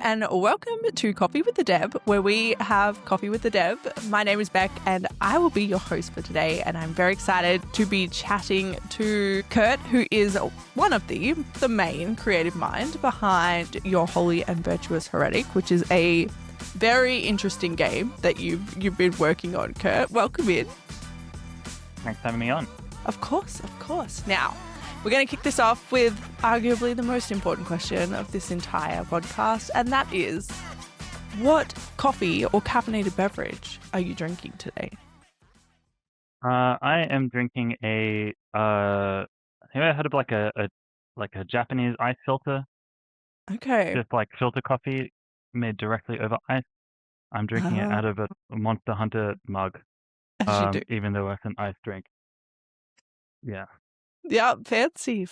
and welcome to Coffee with the Deb, where we have Coffee with the Deb. My name is Beck, and I will be your host for today, and I'm very excited to be chatting to Kurt, who is one of the main creative mind behind your Holy and Virtuous Heretic, which is a very interesting game that you've been working on. Kurt, welcome in. Thanks for having me on. Of course. Now, we're going to kick this off with arguably the most important question of this entire podcast, and that is, what coffee or caffeinated beverage are you drinking today? I am drinking have you ever heard of like a Japanese ice filter? Okay. Just like filter coffee made directly over ice. I'm drinking it out of a Monster Hunter mug, As you do. even though it's an ice drink. Yeah. Yeah, fancy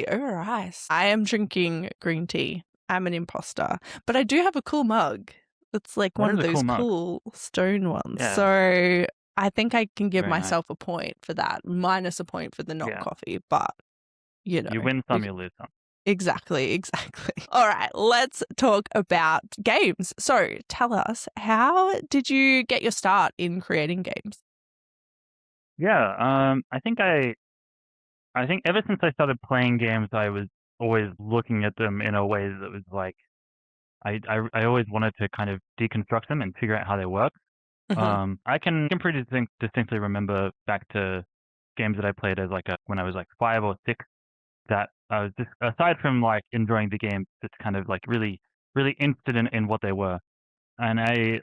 over ice. I am drinking green tea. I'm an imposter, but I do have a cool mug. It's like one of those cool stone ones. Yeah. So I think I can give Very myself a point for that, minus a point for the not coffee, but you know. You win some, you lose some. Exactly. All right, let's talk about games. So tell us, how did you get your start in creating games? Yeah, I think ever since I started playing games, I was always looking at them in a way that was like, I always wanted to kind of deconstruct them and figure out how they work. Mm-hmm. I can pretty distinctly remember back to games that I played as when I was like 5 or 6, that I was just, aside from like enjoying the game, just kind of like really interested in what they were. And I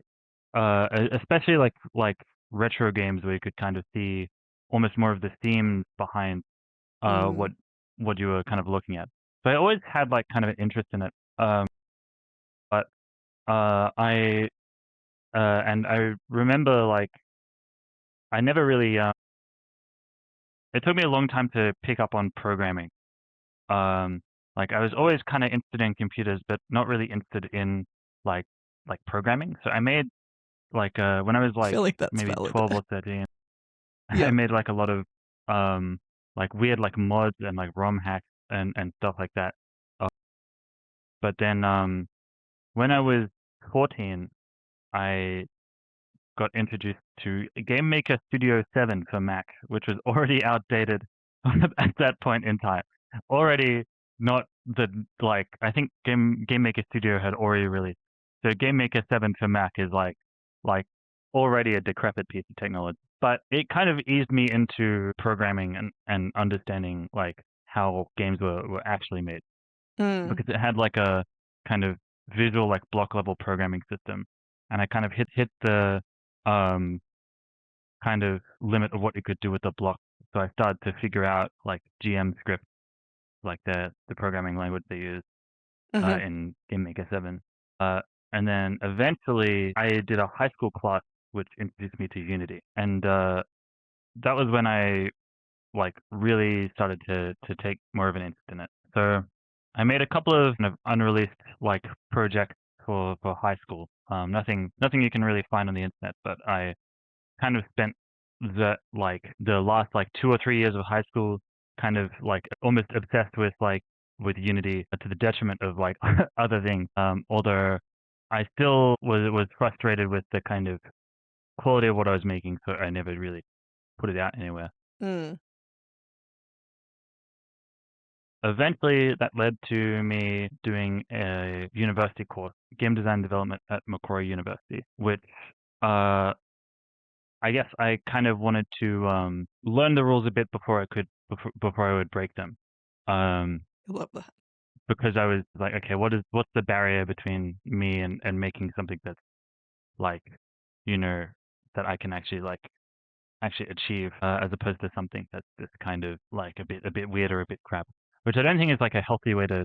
especially like retro games where you could kind of see almost more of the themes behind what you were kind of looking at. So I always had like kind of an interest in it. But I remember like I never really it took me a long time to pick up on programming. Like I was always kind of interested in computers, but not really interested in like programming. So I made when I was like maybe 12 or 13, I made like a lot of like weird like mods and like ROM hacks and stuff like that. But then when I was 14, I got introduced to Game Maker Studio 7 for Mac, which was already outdated at that point in time. Already not the like I think Game Maker Studio had already released. So Game Maker 7 for Mac is like already a decrepit piece of technology. But it kind of eased me into programming and understanding like how games were actually made. Because it had like a kind of visual like block level programming system. And I kind of hit the kind of limit of what you could do with the block. So I started to figure out like GM script, like the programming language they use in Game Maker 7. And then eventually I did a high school class which introduced me to Unity. And that was when I like really started to take more of an interest in it. So I made a couple of kind of unreleased like projects for high school. Nothing you can really find on the internet, but I kind of spent the last like 2 or 3 years of high school kind of like almost obsessed with Unity to the detriment of like other things. Although I still was frustrated with the kind of quality of what I was making, so I never really put it out anywhere. Eventually, that led to me doing a university course, game design development at Macquarie University, which I guess I kind of wanted to learn the rules a bit before I would break them. I love that. Because I was like, okay, what's the barrier between me and making something that's like, that I can actually achieve, as opposed to something that's just kind of like a bit weird or a bit crap. Which I don't think is like a healthy way to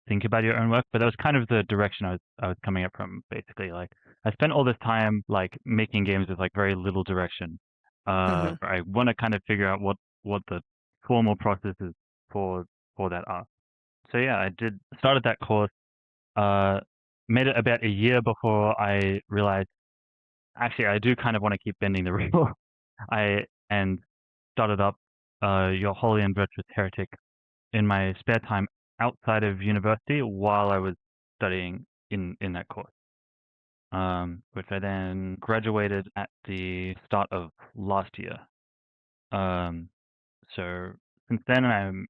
think about your own work, but that was kind of the direction I was coming up from. Basically, like I spent all this time like making games with like very little direction. I want to kind of figure out what the formal process is for that art. So yeah, I started that course. Made it about a year before I realized actually I do kind of want to keep bending the rule. And started up your Holy and Virtuous Heretic in my spare time outside of university while I was studying in that course, which I then graduated at the start of last year. So since then, I'm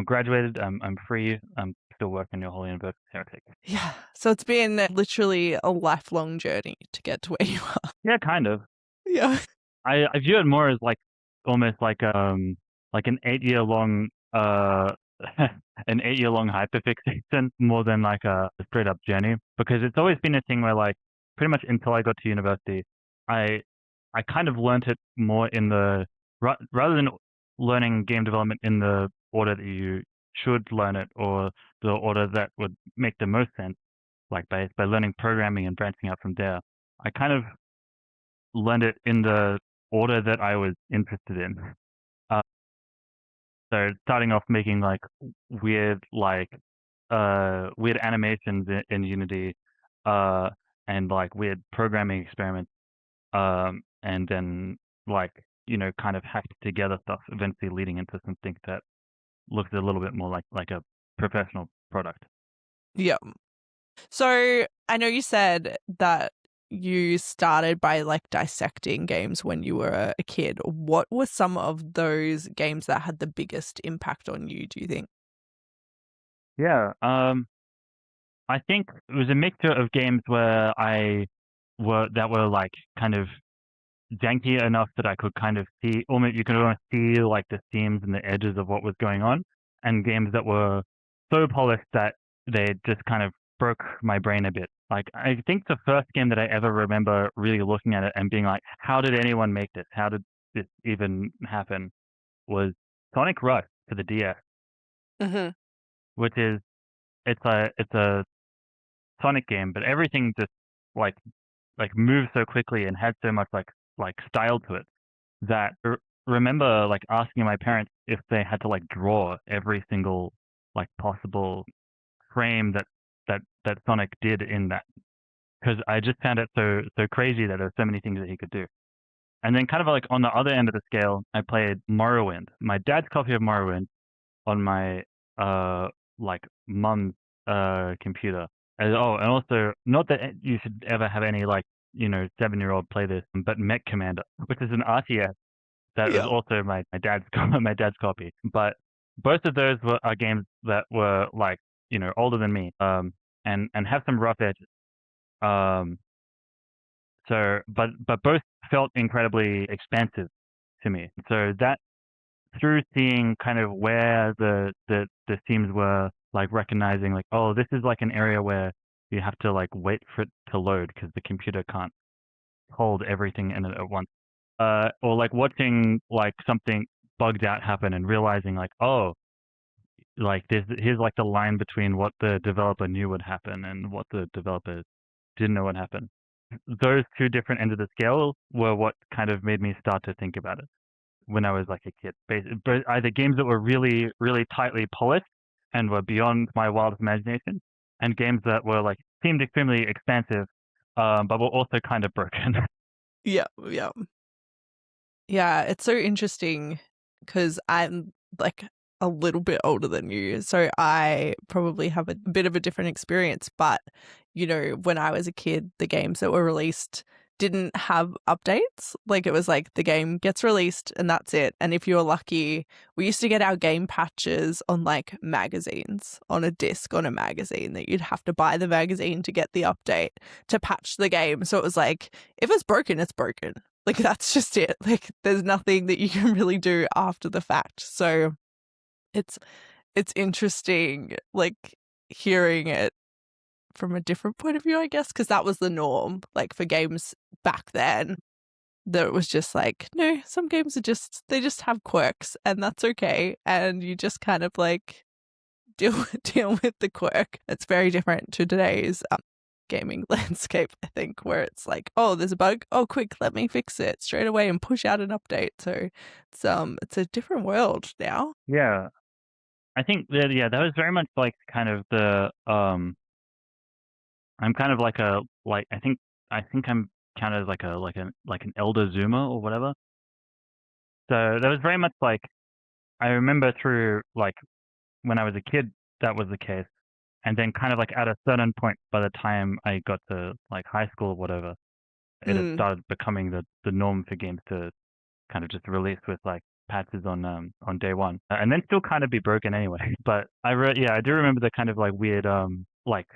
graduated. I'm free. I'm still working on Holy and Virtuous Heretic. Yeah. So it's been literally a lifelong journey to get to where you are. Yeah, kind of. Yeah. I view it more as like almost like an 8-year long an 8-year long hyperfixation more than like a straight up journey, because it's always been a thing where like pretty much until I got to university, I kind of learned it more in the rather than learning game development in the order that you should learn it, or the order that would make the most sense, like by learning programming and branching out from there. I kind of learned it in the order that I was interested in. So starting off making like weird weird animations in Unity, and like weird programming experiments, and then like kind of hacked together stuff, eventually leading into something that looks a little bit more like a professional product. Yeah. So I know you said that you started by like dissecting games when you were a kid. What were some of those games that had the biggest impact on you, do you think? Yeah, I think it was a mixture of games where that were like kind of janky enough that I could kind of see, almost you could almost see like the seams and the edges of what was going on, and games that were so polished that they just kind of broke my brain a bit. Like I think the first game that I ever remember really looking at it and being like, how did anyone make this? How did this even happen? Was Sonic Rush for the DS, Mm-hmm. which is it's a Sonic game, but everything just like moves so quickly and had so much like style to it that remember like asking my parents if they had to like draw every single like possible frame that Sonic did in that, because I just found it so crazy that there were so many things that he could do. And then kind of like on the other end of the scale, I played Morrowind. My dad's copy of Morrowind on my like mum's computer. And also not that you should ever have any like 7-year-old play this, but Mech Commander, which is an RTS that was Yeah. also my dad's my dad's copy. But both of those are games that were like older than me, and have some rough edges. Um, but both felt incredibly expansive to me. So that through seeing kind of where the themes were, like recognizing like, oh, this is like an area where you have to like wait for it to load because the computer can't hold everything in it at once. Or like watching like something bugged out happen and realizing like, oh, like here's like the line between what the developer knew would happen and what the developer didn't know would happen. Those two different ends of the scale were what kind of made me start to think about it when I was like a kid. But either games that were really, really tightly polished and were beyond my wildest imagination, and games that were like seemed extremely expansive, but were also kind of broken. Yeah. Yeah. Yeah. It's so interesting because I'm like a little bit older than you. So I probably have a bit of a different experience. But, when I was a kid, the games that were released didn't have updates. Like it was like the game gets released and that's it. And if you were lucky, we used to get our game patches on like magazines, on a disc, on a magazine that you'd have to buy the magazine to get the update to patch the game. So it was like, if it's broken, it's broken. Like that's just it. Like there's nothing that you can really do after the fact. So it's interesting like hearing it from a different point of view, I guess, because that was the norm, like for games back then. That it was just like, no, some games are they just have quirks and that's okay. And you just kind of like deal with the quirk. It's very different to today's gaming landscape, I think, where it's like, oh, there's a bug. Oh, quick, let me fix it straight away and push out an update. So it's a different world now. Yeah, I think that was very much like kind of I'm kind of like I think I'm kind of like an elder Zoomer or whatever. So that was very much like I remember through like when I was a kid that was the case. And then kind of like at a certain point, by the time I got to like high school or whatever, it had Mm. started becoming the norm for games to kind of just release with like patches on day one, and then still kind of be broken anyway. But yeah, I do remember the kind of like weird like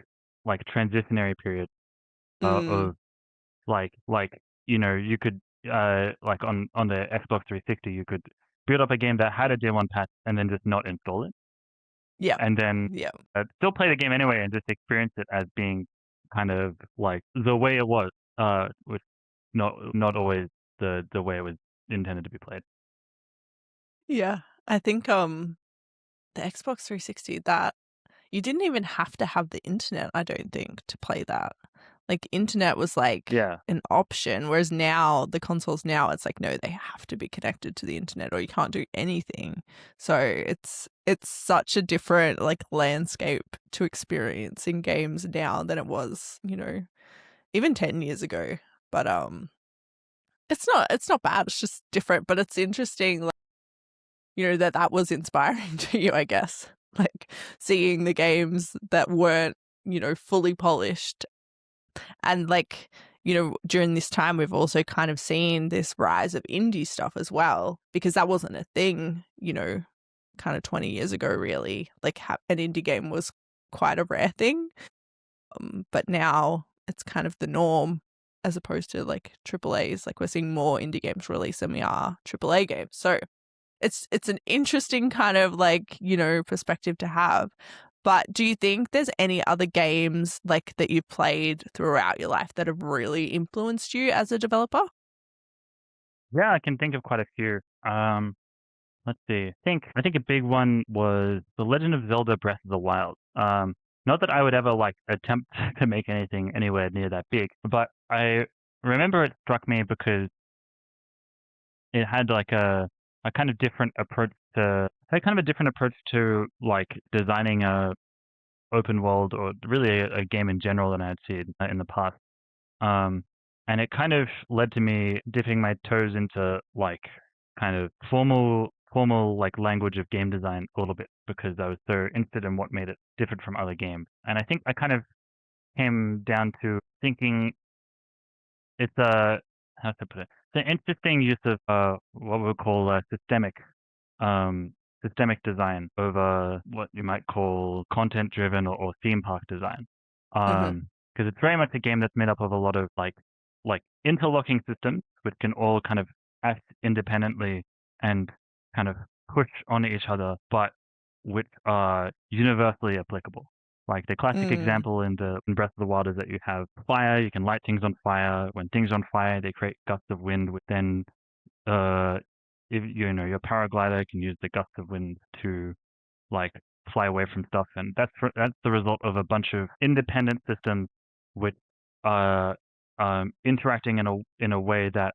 transitionary period Mm. of like you could like on the Xbox 360 you could build up a game that had a day one patch and then just not install it, Yeah. and then Yeah. still play the game anyway and just experience it as being kind of like the way it was, which not always the way it was intended to be played. Yeah. I think the Xbox 360, that you didn't even have to have the internet, I don't think, to play that. Like internet was like Yeah, an option, whereas now the consoles now it's like no, they have to be connected to the internet or you can't do anything. So it's such a different like landscape to experience in games now than it was, even 10 years ago. But it's not bad, it's just different, but it's interesting like, that was inspiring to you, I guess. Like seeing the games that weren't, fully polished. And like, during this time, we've also kind of seen this rise of indie stuff as well, because that wasn't a thing, kind of 20 years ago, really. Like an indie game was quite a rare thing. But now it's kind of the norm as opposed to like AAAs. Like we're seeing more indie games release than we are AAA games. So it's an interesting kind of like, perspective to have. But do you think there's any other games like that you've played throughout your life that have really influenced you as a developer? yeah, I can think of quite a few. Let's see. I think a big one was The Legend of Zelda: Breath of the Wild. Not that I would ever like attempt to make anything anywhere near that big, but I remember it struck me because it had like a kind of different approach to had kind of a different approach to like designing a open world or really a game in general than I had seen in the past. Um, and it kind of led to me dipping my toes into like kind of formal like language of game design a little bit because I was so interested in what made it different from other games. And I think I kind of came down to thinking it's a how to put it. It's an interesting use of what we would call um, systemic design over what you might call content driven or theme park design. Mm-hmm. Because it's very much a game that's made up of a lot of like interlocking systems which can all kind of act independently and kind of push on each other, but which are universally applicable. Like the classic Mm. example in Breath of the Wild is that you have fire, you can light things on fire. When things are on fire, they create gusts of wind, which then uh, if your paraglider can use the gusts of wind to like fly away from stuff, and that's the result of a bunch of independent systems which are interacting in a way that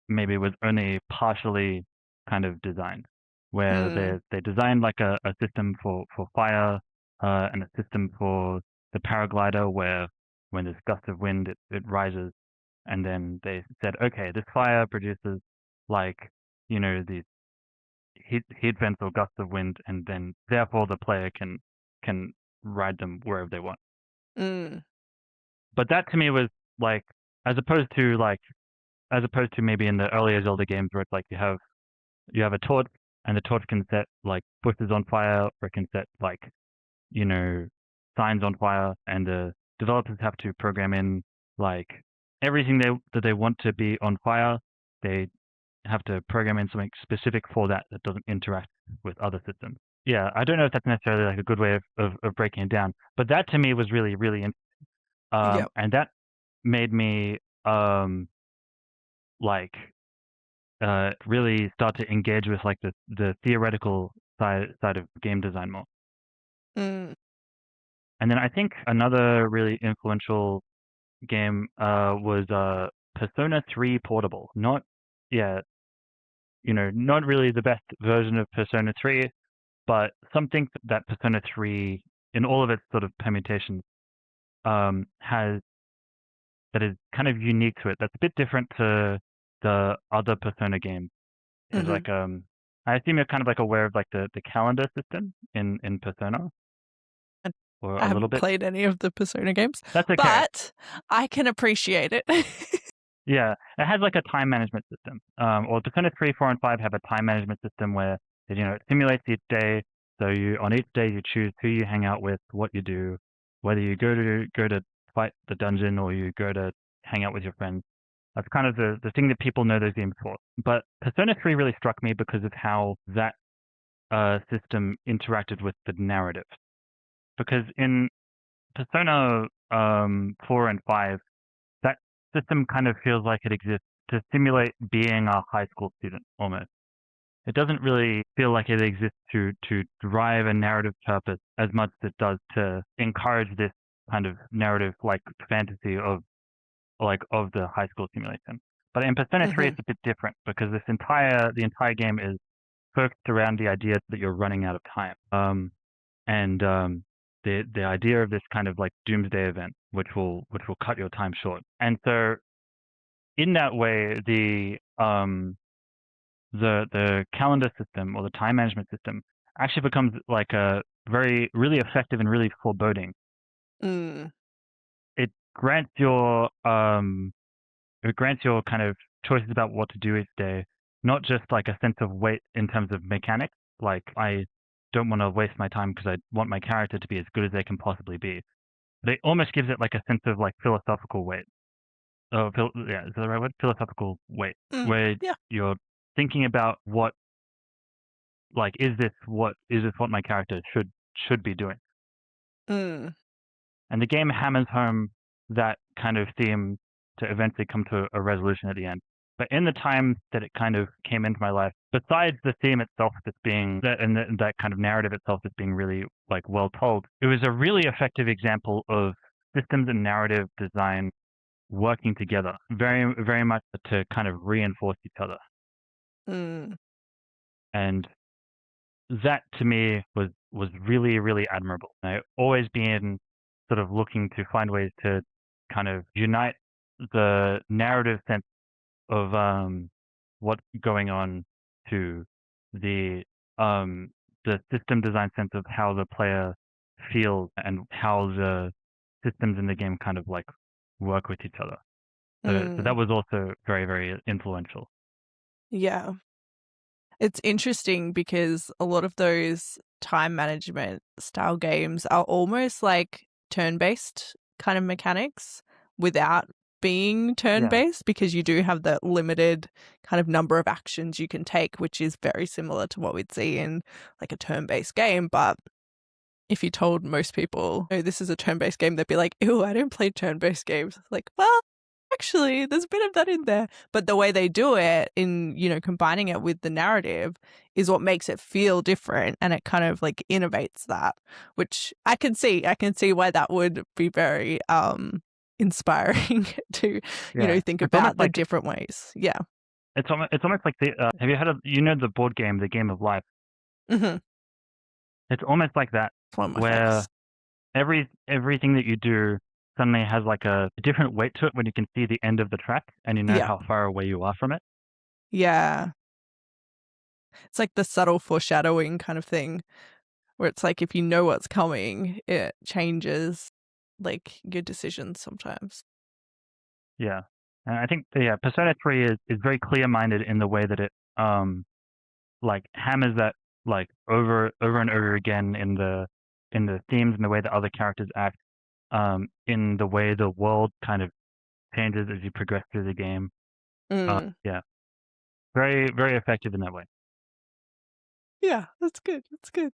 maybe was only partially kind of designed, where Mm. they designed like a system for fire and a system for the paraglider where when there's gust of wind it rises, and then they said okay, this fire produces like these heat vents or gusts of wind, and then therefore the player can ride them wherever they want. Mm. But that to me was like as opposed to like as opposed to maybe in the earlier Zelda games where it's like you have a torch and the torch can set like bushes on fire or it can set like you know signs on fire, and the developers have to program in like everything that they want to be on fire. They have to program in something specific for that doesn't interact with other systems. Yeah, I don't know if that's necessarily like a good way of breaking it down, but that to me was really really Yep. and that made me like really start to engage with like the theoretical side of game design more. Mm. And then I think another really influential game was Persona 3 Portable. Not yeah, not really the best version of Persona 3, but something that Persona 3 in all of its sort of permutations has that is kind of unique to it. That's a bit different to the other Persona games. Is Mm-hmm. like I assume you're kind of like aware of like the calendar system in Persona. or I a little haven't bit. played any of the Persona games, That's okay. but I can appreciate it. Yeah, it has like a time management system. Or Persona 3, 4, and 5 have a time management system where it simulates each day. So on each day you choose who you hang out with, what you do, whether you go to fight the dungeon or you go to hang out with your friends. That's kind of the thing that people know those games for. But Persona 3 really struck me because of how that system interacted with the narrative. Because in Persona 4 and 5, that system kind of feels like it exists to simulate being a high school student almost. It doesn't really feel like it exists to drive a narrative purpose as much as it does to encourage this kind of narrative like fantasy of the high school simulation. But in Persona 3 it's a bit different because the entire game is focused around the idea that you're running out of time. And the idea of this kind of like doomsday event, which will cut your time short. And so, in that way, the calendar system or the time management system actually becomes like a really effective and really foreboding. It grants your kind of choices about what to do each day, not just like a sense of weight in terms of mechanics. Like I don't want to waste my time because I want my character to be as good as they can possibly be. But it almost gives it like a sense of like philosophical weight. Oh, yeah, is that the right word? Philosophical weight, where Yeah. you're thinking about what, like, is this what my character should be doing? And the game hammers home that kind of theme to eventually come to a resolution at the end. But in the time that it kind of came into my life, besides the theme itself that's being that kind of narrative itself that's being really like well told, it was a really effective example of systems and narrative design working together, very very much to kind of reinforce each other. And that to me was really really admirable. I've always been sort of looking to find ways to kind of unite the narrative sense of what's going on to the um the system design sense of how the player feels and how the systems in the game kind of like work with each other. So that was also very very influential. Yeah. It's interesting because a lot of those time management style games are almost like turn-based kind of mechanics without being turn-based, because you do have that limited kind of number of actions you can take, which is very similar to what we'd see in like a turn-based game. But if you told most people, oh, this is a turn-based game, they'd be like, ew, I don't play turn-based games. Like, well, actually, there's a bit of that in there. But the way they do it in, combining it with the narrative is what makes it feel different, and it kind of like innovates that, which I can see. I can see why that would be very inspiring to, think about the different ways. Yeah. It's almost like have you heard of the board game, The Game of Life? Mm-hmm. It's almost like that, It's one of my where favorites. everything that you do suddenly has like a different weight to it when you can see the end of the track and you know Yeah. how far away you are from it. Yeah. It's like the subtle foreshadowing kind of thing, where it's like if you know what's coming, it changes like your decisions sometimes. Yeah. And I think Persona 3 is very clear minded in the way that it like hammers that like over and over again in the themes and the way that other characters act, in the way the world kind of changes as you progress through the game. Yeah. Very, very effective in that way. Yeah, that's good. That's good.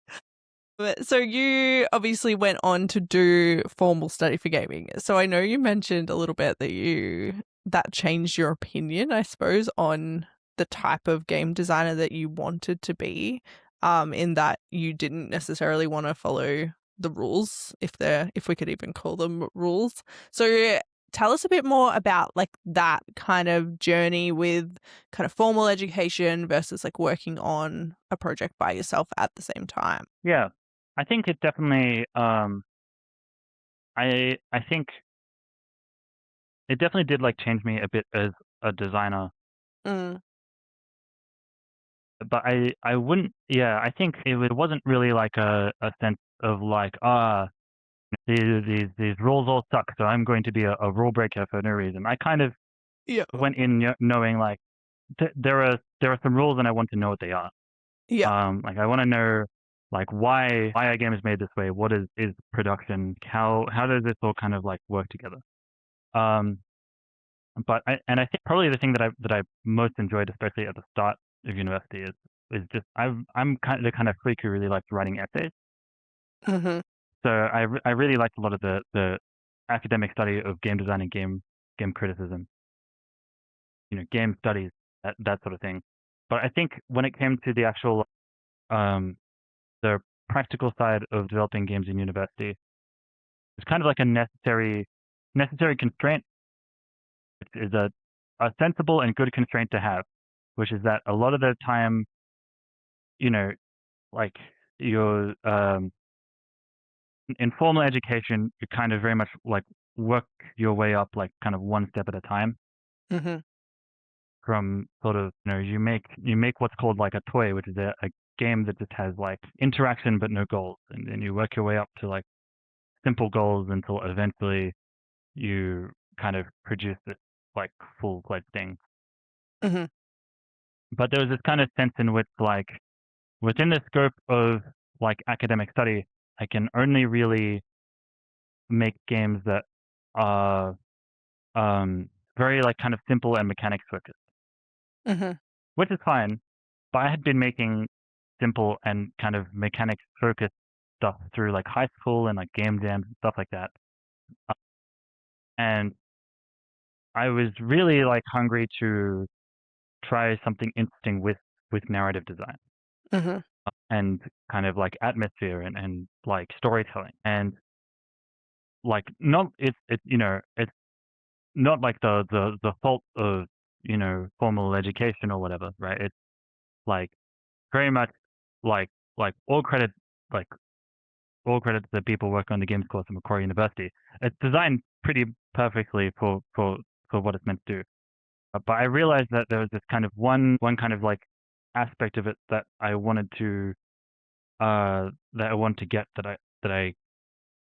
But so you obviously went on to do formal study for gaming. So I know you mentioned a little bit that changed your opinion, I suppose, on the type of game designer that you wanted to be, in that you didn't necessarily want to follow the rules, if we could even call them rules. So tell us a bit more about like that kind of journey with kind of formal education versus like working on a project by yourself at the same time. Yeah. I think it definitely I think it definitely did like change me a bit as a designer. But I wouldn't, I think it wasn't really like a sense of like these rules all suck, so I'm going to be a rule breaker for no reason. I kind of Yeah. went in knowing like there are some rules and I want to know what they are. Yeah. Like I want to know like why a game is made this way. What is production? How does this all kind of like work together? But I think probably the thing that I most enjoyed, especially at the start of university, is just I'm kind of the freak who really likes writing essays. Mm-hmm. So I really liked a lot of the academic study of game design and game criticism, game studies, that sort of thing. But I think when it came to the actual the practical side of developing games in university, it's kind of like a necessary constraint. It is a sensible and good constraint to have, which is that a lot of the time, like your in formal education, you kind of very much like work your way up like kind of one step at a time. Mm-hmm. From sort of you make what's called like a toy, which is a game that just has like interaction but no goals, and then you work your way up to like simple goals until eventually you kind of produce this like full-fledged thing. Mm-hmm. But there was this kind of sense in which like within the scope of like academic study, I can only really make games that are very like kind of simple and mechanics focused, Mm-hmm. which is fine. But I had been making simple and kind of mechanics focused stuff through like high school and like game jams and stuff like that. And I was really like hungry to try something interesting with narrative design Mm-hmm. and kind of like atmosphere and like storytelling. And like not it's it's not like the fault of formal education or whatever, right? It's like very much like all credit like all credit to the people working on the games course at Macquarie University. It's designed pretty perfectly for what it's meant to do. But I realized that there was this kind of one kind of like aspect of it that I wanted to get that I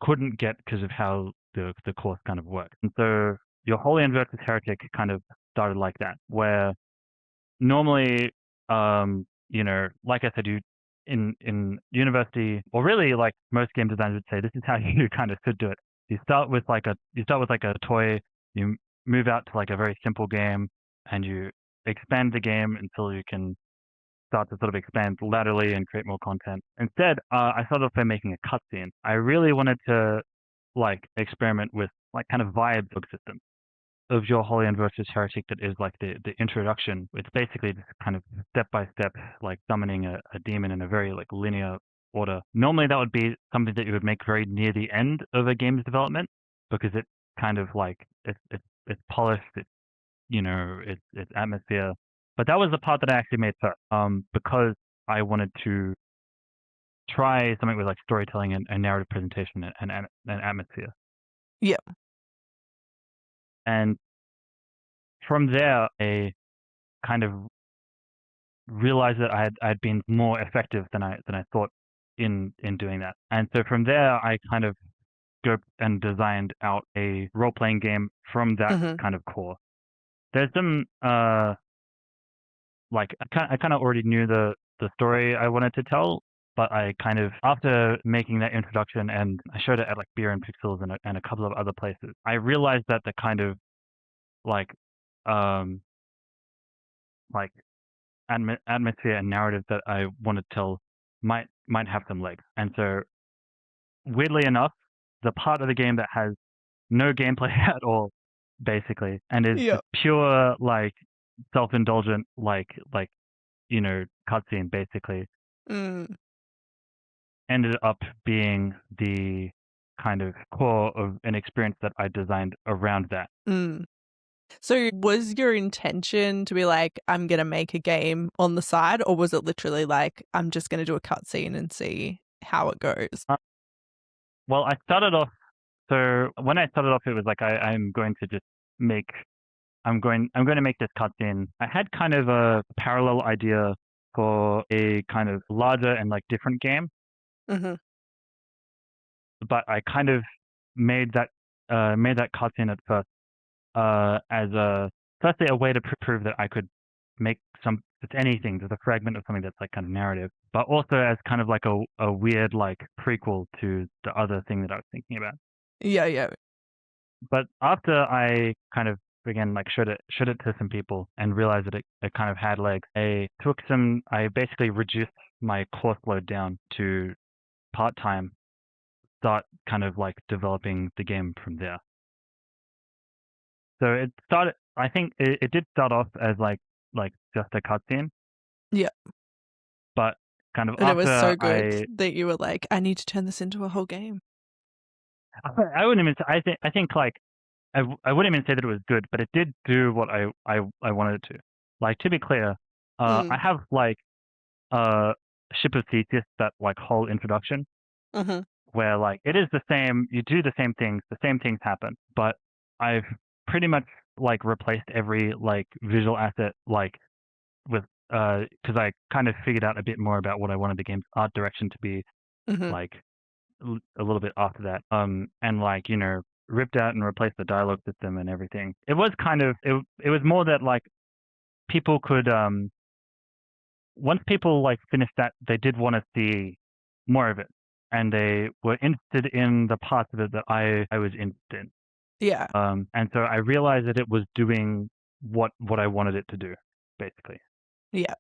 couldn't get because of how the course kind of worked. And so your Holy and Virtuous Heretic kind of started like that, where normally, like I said, you in university, or really like most game designers would say, this is how you kind of should do it. You start with like a toy, you move out to like a very simple game, and you expand the game until you can start to sort of expand laterally and create more content. Instead, I started off by making a cutscene. I really wanted to like experiment with like kind of vibe systems of your Holy and Virtuous Heretic that is like the introduction. It's basically just kind of step by step, like summoning a demon in a very like linear order. Normally that would be something that you would make very near the end of a game's development because it kind of like it's polished, it's atmosphere. But that was the part that I actually made first, because I wanted to try something with like storytelling and narrative presentation and atmosphere. Yeah. And from there, I kind of realized that I'd been more effective than I thought in doing that. And so from there, I kind of scoped and designed out a role playing game from that Mm-hmm. kind of core. There's some like I kind of already knew the story I wanted to tell, but I kind of after making that introduction and I showed it at like Beer and Pixels and a couple of other places, I realized that the kind of like um like atmosphere and narrative that I want to tell might have some legs. And so weirdly enough, the part of the game that has no gameplay at all, basically, and is Yeah. just pure like self-indulgent cutscene basically, Mm. ended up being the kind of core of an experience that I designed around that. Mm. So was your intention to be like, I'm going to make a game on the side, or was it literally like, I'm just going to do a cutscene and see how it goes? Well, I started off. So when I started off, it was like I'm going to just make. I'm going to make this cutscene. I had kind of a parallel idea for a kind of larger and like different game. Mm-hmm. but I kind of made that cutscene at first as firstly a way to prove that I could make just anything, just a fragment of something that's like kind of narrative, but also as kind of like a weird like prequel to the other thing that I was thinking about. Yeah. But after I kind of again like showed it to some people and realized that it kind of had legs, I basically reduced my course load down to part-time, start kind of like developing the game from there. So I think it did start off as like just a cutscene. Yeah. But kind of And it was so after good that you were like, I need to turn this into a whole game. I wouldn't even I think like I wouldn't even say that it was good, but it did do what I wanted it to. Like, to be clear, I have like Ship of Theseus, that like whole introduction, where like it is the same, you do the same things happen, but I've pretty much like replaced every like visual asset like with because I kind of figured out a bit more about what I wanted the game's art direction to be like a little bit after that. And like, you know, ripped out and replaced the dialogue system and everything. It was kind of it was more that like people could once people like finished that, they did want to see more of it, and they were interested in the parts of it that I was interested in. Yeah. And so I realized that it was doing what I wanted it to do, basically. Yeah.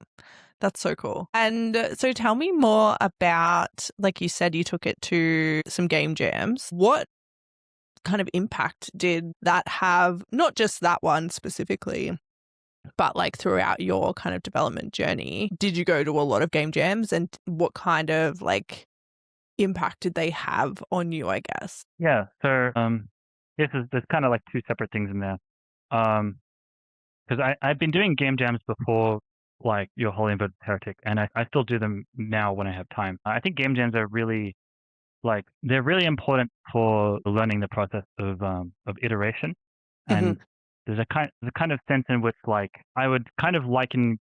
That's so cool. And so tell me more about, like you said, you took it to some game jams. What kind of impact did that have, not just that one specifically, but like throughout your kind of development journey? Did you go to a lot of game jams, and what kind of like impact did they have on you, I guess? Yeah. So there's kind of like two separate things in there. Because I've been doing game jams before, like your Holy and Virtuous Heretic, and I still do them now when I have time. I think game jams are really like they're really important for learning the process of iteration, and there's a kind of sense in which like I would kind of liken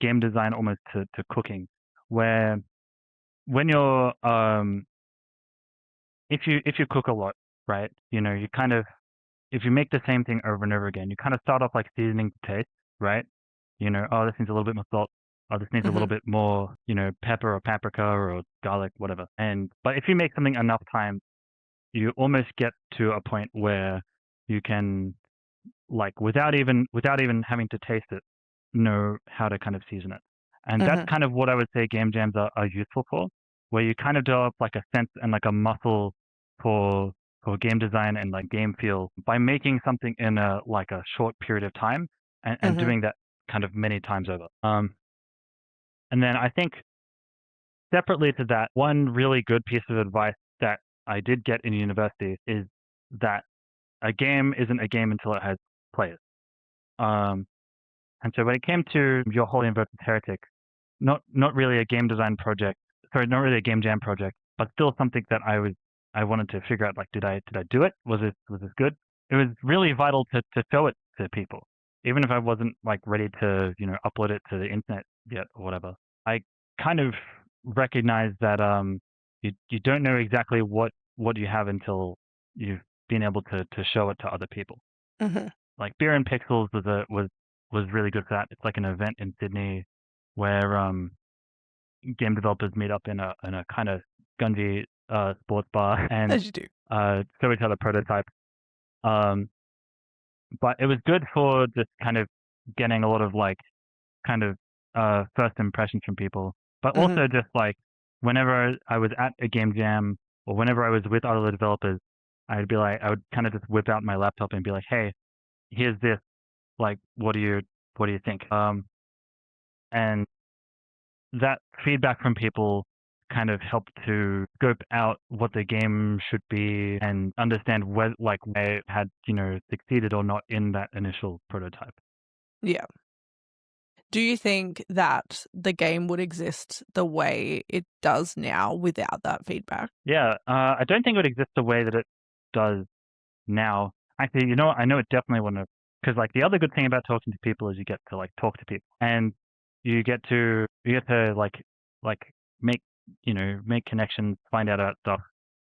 game design almost to cooking, where when you're if you cook a lot, right, you know, you kind of if you make the same thing over and over again, you kind of start off like seasoning to taste, right? You know, oh, this needs a little bit more salt. Oh, this needs a little bit more, you know, pepper or paprika or garlic, whatever. But if you make something enough times, you almost get to a point where you can, like, without even having to taste it, know how to kind of season it. And that's kind of what I would say game jams are useful for, where you kind of develop like a sense and like a muscle for game design and like game feel by making something in a short period of time and doing that kind of many times over. And then I think separately to that, one really good piece of advice that I did get in university is that a game isn't a game until it has players. And so when it came to your Holy and Virtuous Heretic, not really a game design project, sorry, not really a game jam project, but still something that I wanted to figure out, like, did I do it? Was this good? It was really vital to show it to people, even if I wasn't like ready to, you know, upload it to the internet yet or whatever. I kind of recognized that you don't know exactly what you have until you've been able to show it to other people. Like Beer and Pixels was really good for that. It's like an event in Sydney where game developers meet up in a kind of gungy sports bar and As you do. show each other prototypes. But it was good for just kind of getting a lot of like kind of first impressions from people. But also just like whenever I was at a game jam or whenever I was with other developers, I would kind of just whip out my laptop and be like, hey, here's this. Like, what do you think? And that feedback from people kind of helped to scope out what the game should be and understand where it had, you know, succeeded or not in that initial prototype. Yeah. Do you think that the game would exist the way it does now without that feedback? Yeah, I don't think it would exist the way that it does now. Actually, you know, I know it definitely wouldn't, because like the other good thing about talking to people is you get to like talk to people and you get to like make, you know, make connections, find out about stuff.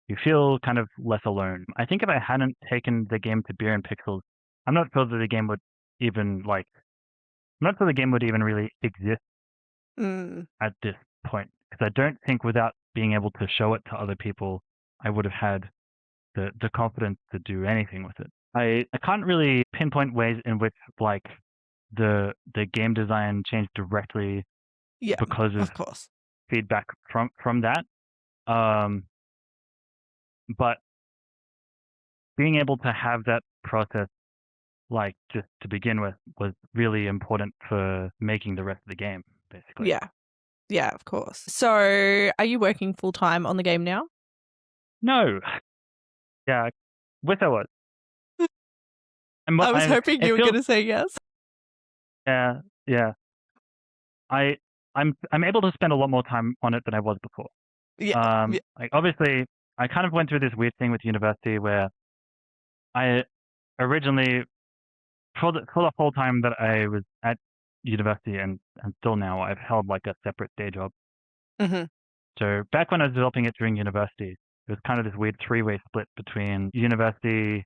you feel kind of less alone. I think if I hadn't taken the game to Beer and Pixels, I'm not sure that the game would even like. I'm not sure the game would even really exist at this point, because I don't think without being able to show it to other people, I would have had the confidence to do anything with it. I can't really pinpoint ways in which like the game design changed directly Yeah, because of course. feedback from that. But being able to have that process, like just to begin with, was really important for making the rest of the game, basically. Yeah, of course. So, are you working full time on the game now? No. Yeah, wish I was. I was hoping you were going to say yes. Yeah, yeah. I'm able to spend a lot more time on it than I was before. Yeah. Like obviously, I kind of went through this weird thing with university where I originally, for the whole time that I was at university and still now, I've held like a separate day job. Mm-hmm. So back when I was developing it during university, it was kind of this weird three-way split between university,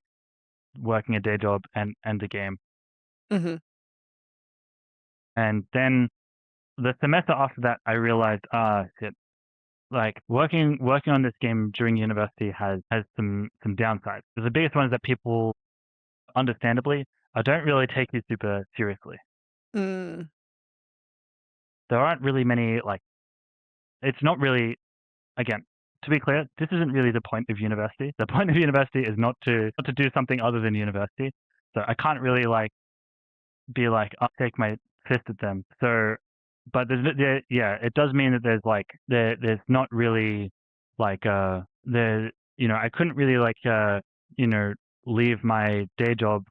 working a day job, and the game. Mm-hmm. And then the semester after that, I realized, shit, like working on this game during university has some downsides. The biggest one is that people, understandably, don't really take you super seriously. Mm. There aren't really many like. It's not really. Again, to be clear, this isn't really the point of university. The point of university is not to do something other than university. So I can't really like be like, I'll take my fist at them. So, but it does mean that there's like there's not really like I couldn't really like leave my day job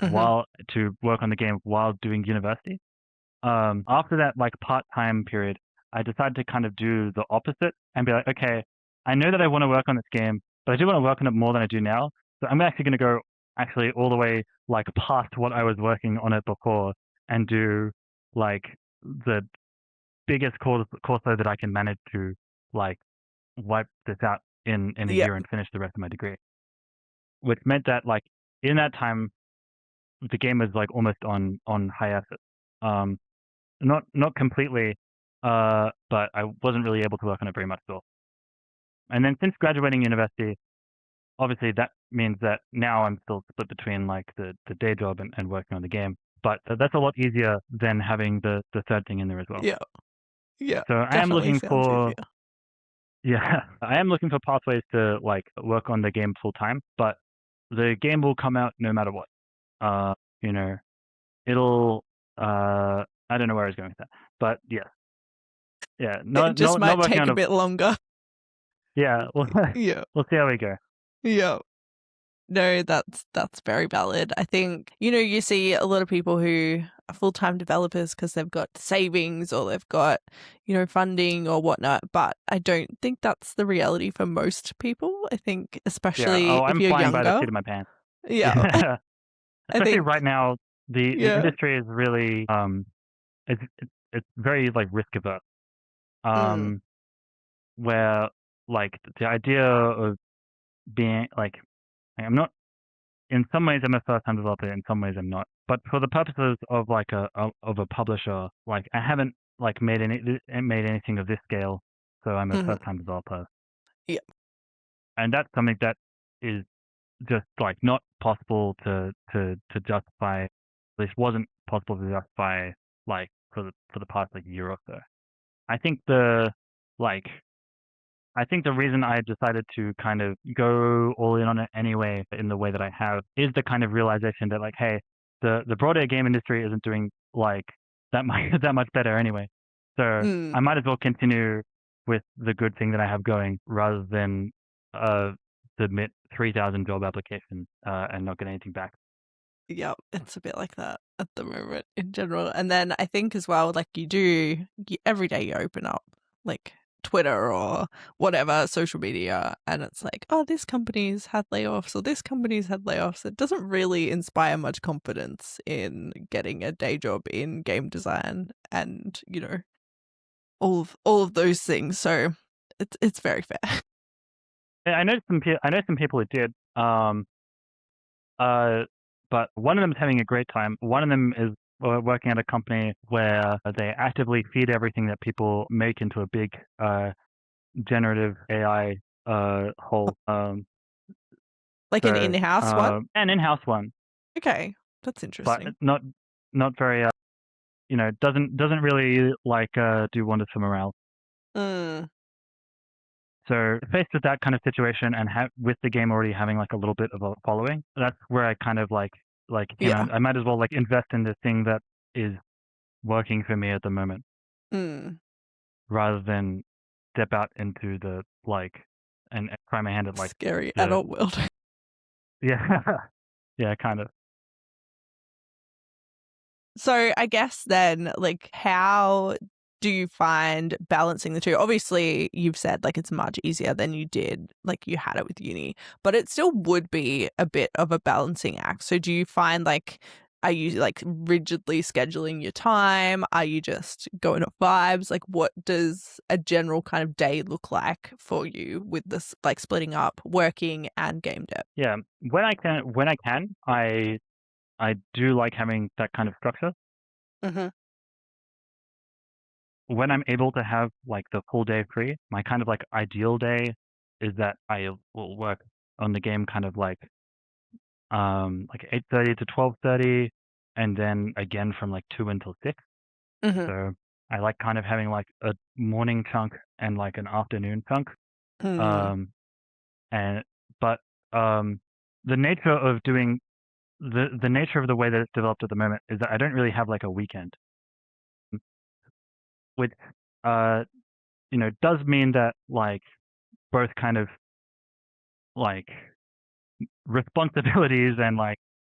while to work on the game while doing university. After that like part-time period, I decided to kind of do the opposite and be like, okay, I know that I want to work on this game, but I do want to work on it more than I do now. So I'm actually going to go actually all the way like past what I was working on it before and do like the biggest course that I can manage to like wipe this out in a year and finish the rest of my degree. Which meant that like in that time, the game was like almost on hiatus. Not completely, but I wasn't really able to work on it very much at all. And then since graduating university, obviously that means that now I'm still split between like the day job and working on the game. But that's a lot easier than having the third thing in there as well. Yeah. Yeah. So I am looking for I am looking for pathways to like work on the game full time, but the game will come out no matter what. It'll I don't know where I was going with that, but yeah. It just might take a bit longer. Yeah, we'll see how we go. Yeah. No, that's very valid. I think, you see a lot of people who are full-time developers because they've got savings or they've got, funding or whatnot, but I don't think that's the reality for most people. I think especially if you're flying younger. by the seat of my pants. Yeah. Especially right now, the industry is really it's very like risk-averse. Where like the idea of being like I'm not, in some ways I'm a first-time developer, in some ways I'm not. But for the purposes of like of a publisher, like I haven't like made anything of this scale, so I'm a first-time developer. Yeah. And that's something that is just like not possible to justify. At least wasn't possible to justify like for the past like year or so. I think the reason I decided to kind of go all in on it anyway in the way that I have is the kind of realization that like, hey, the broader game industry isn't doing like that much better anyway. So I might as well continue with the good thing that I have going rather than submit 3,000 job applications and not get anything back. Yeah, it's a bit like that at the moment in general. And then I think as well, like every day you open up like Twitter or whatever social media and it's like, oh, this company's had layoffs or this company's had layoffs. It doesn't really inspire much confidence in getting a day job in game design and all of those things. So it's very fair. I know some people who did. But one of them is having a great time. One of them is working at a company where they actively feed everything that people make into a big generative AI hole. Like an in-house one? An in-house one, Okay, that's but interesting. not very. Doesn't really like do wonders for morale. Mm, So faced with that kind of situation and with the game already having like a little bit of a following, that's where I kind of like yeah. I might as well like invest in the thing that is working for me at the moment Mm, rather than step out into the like and try my hand at like scary the adult world. yeah yeah kind of. So I guess then, like, how do you find balancing the two? Obviously, you've said like it's much easier than you did, like you had it with uni, but it still would be a bit of a balancing act. So do you find like, are you like rigidly scheduling your time? Are you just going off vibes? Like, what does a general kind of day look like for you with this, like splitting up working and game dev? Yeah, when I can I do like having that kind of structure. Mm-hmm. When I'm able to have like the full day free, my kind of like ideal day is that I will work on the game kind of like 8:30 to 12:30, and then again from like 2 until 6. Mm-hmm. So I like kind of having like a morning chunk and like an afternoon chunk. Mm, Um, and but um, the nature of doing the nature of the way that it's developed at the moment is that I don't really have like a weekend, which uh, does mean that like both kind of like responsibilities and like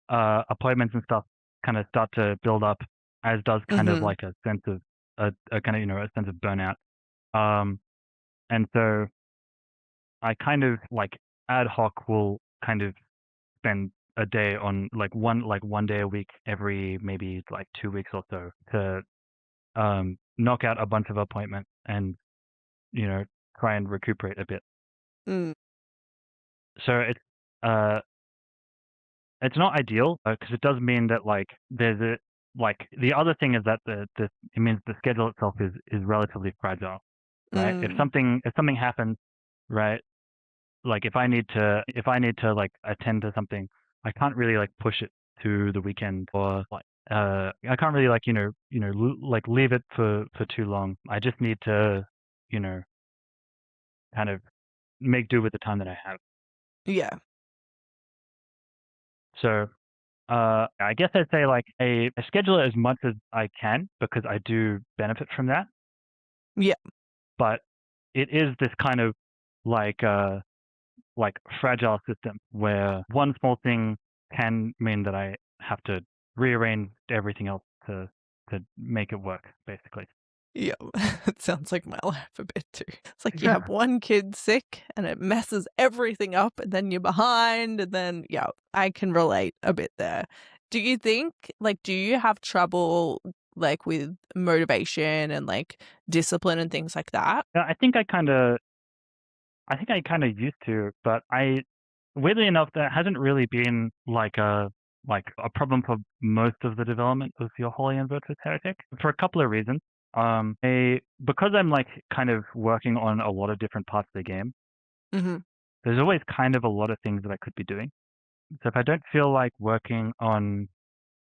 appointments and stuff kind of start to build up, as does kind of mm-hmm. like a sense of a kind of a sense of burnout. Um, and so I kind of like ad hoc will kind of spend a day on like one day a week every maybe like 2 weeks or so to knock out a bunch of appointments and you know try and recuperate a bit. Mm, So uh it's not ideal because it does mean that like there's a like the other thing is that the it means the schedule itself is relatively fragile, right? mm. If something happens, right? Like if I need to like attend to something, I can't really like push it to the weekend or like I can't really like like leave it for too long. I just need to you know kind of make do with the time that I have. Yeah. So I guess I'd say like I schedule it as much as I can because I do benefit from that. Yeah. But it is this kind of like like fragile system where one small thing can mean that I have to rearrange everything else to make it work, basically. Yeah, it sounds like my life a bit too. It's like you have one kid sick and it messes everything up, and then you're behind, and then, yeah, I can relate a bit there. Do you think, like, do you have trouble, like, with motivation and, like, discipline and things like that? Yeah, I think I kind of used to, but weirdly enough, that hasn't really been like a problem for most of the development of your Holy and Virtuous Heretic for a couple of reasons. Because I'm like kind of working on a lot of different parts of the game, Mhm. there's always kind of a lot of things that I could be doing. So if I don't feel like working on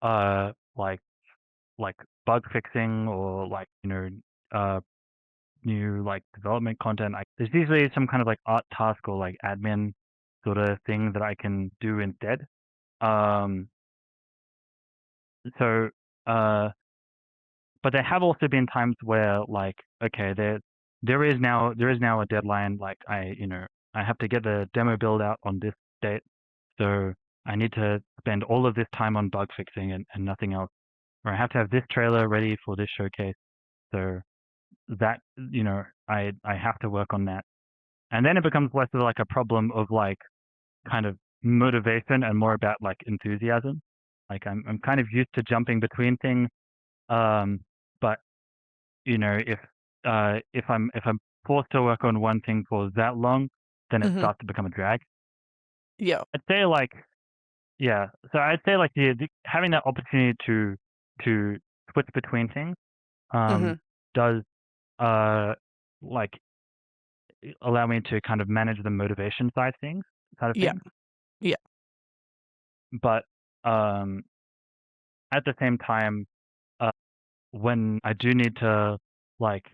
uh like like bug fixing or like uh new like development content, there's usually some kind of like art task or like admin sort of thing that I can do instead. Um, so uh, but there have also been times where like okay, there is now a deadline. Like I have to get the demo build out on this date, so I need to spend all of this time on bug fixing and nothing else. Or I have to have this trailer ready for this showcase, so that I have to work on that. And then it becomes less of like a problem of like kind of motivation and more about like enthusiasm. Like I'm kind of used to jumping between things. Um, but if I'm forced to work on one thing for that long, then it Mhm. starts to become a drag. Yeah. I'd say like, yeah. So I'd say like the having that opportunity to switch between things Mhm. does like allow me to kind of manage the motivation side of Yeah. things. Yeah. But at the same time, uh, when I do need to like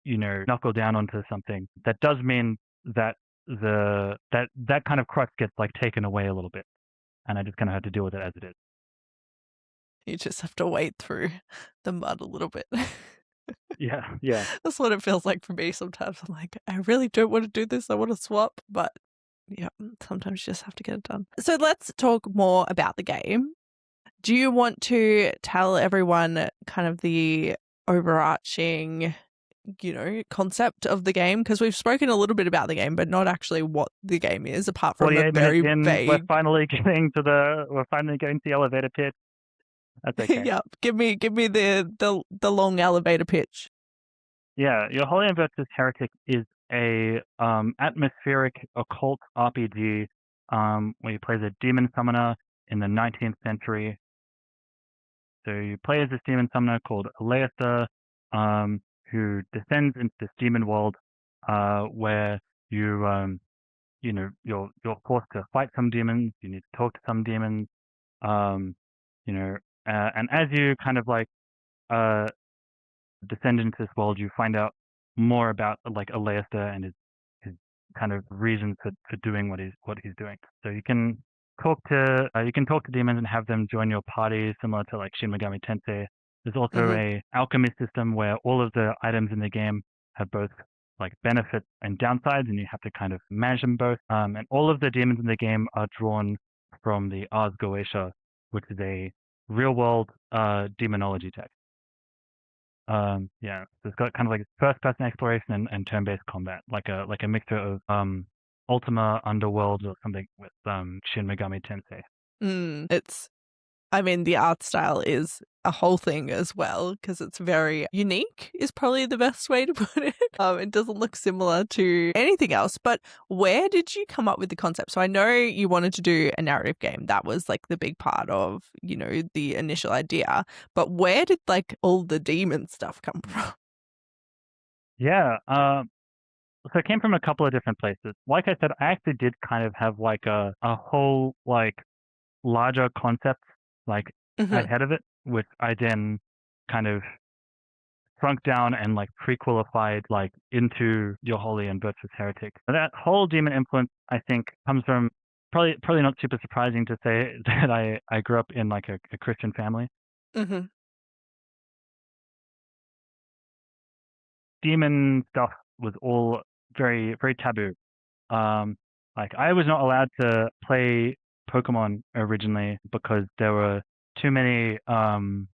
knuckle down onto something, that does mean that that kind of crux gets like taken away a little bit, and I just kind of have to deal with it as it is. You just have to wade through the mud a little bit. Yeah, yeah. That's what it feels like for me sometimes. I'm like, I really don't want to do this. I want to swap, but yeah, sometimes you just have to get it done. So let's talk more about the game. Do you want to tell everyone kind of the overarching, concept of the game? Because we've spoken a little bit about the game, but not actually what the game is, apart from the 48 minutes very in, we're vague. finally getting to the elevator pitch. That's okay. Yeah, give me the long elevator pitch. Yeah, your Holy and Virtuous Heretic is a atmospheric occult RPG where you play as a demon summoner in the 19th century. So you play as this demon summoner called Aleista, who descends into this demon world where you're forced to fight some demons. You need to talk to some demons. Um, and as you kind of like descend into this world, you find out more about like Aleista and his kind of reasons for doing what he's doing. So you can talk to demons and have them join your party, similar to like Shin Megami Tensei. There's also a alchemy system where all of the items in the game have both like benefits and downsides, and you have to kind of manage them both. And all of the demons in the game are drawn from the Ars Goetia, which is a real world demonology text. Yeah, so it's got kind of like first person exploration and turn based combat, like a mixture of Ultima Underworld or something with Shin Megami Tensei. I mean, the art style is a whole thing as well, because it's very unique, is probably the best way to put it. It doesn't look similar to anything else. But where did you come up with the concept? So I know you wanted to do a narrative game. That was like the big part of, the initial idea. But where did like all the demon stuff come from? Yeah, so it came from a couple of different places. Like I said, I actually did kind of have like a whole like larger concept like ahead of it, which I then kind of shrunk down and like pre-qualified like into your Holy and Virtuous Heretic. That whole demon influence, I think, comes from probably not super surprising to say that I grew up in like a Christian family. Mm-hmm. Demon stuff was all very very taboo. Like I was not allowed to play Pokemon originally because there were too many Pokemon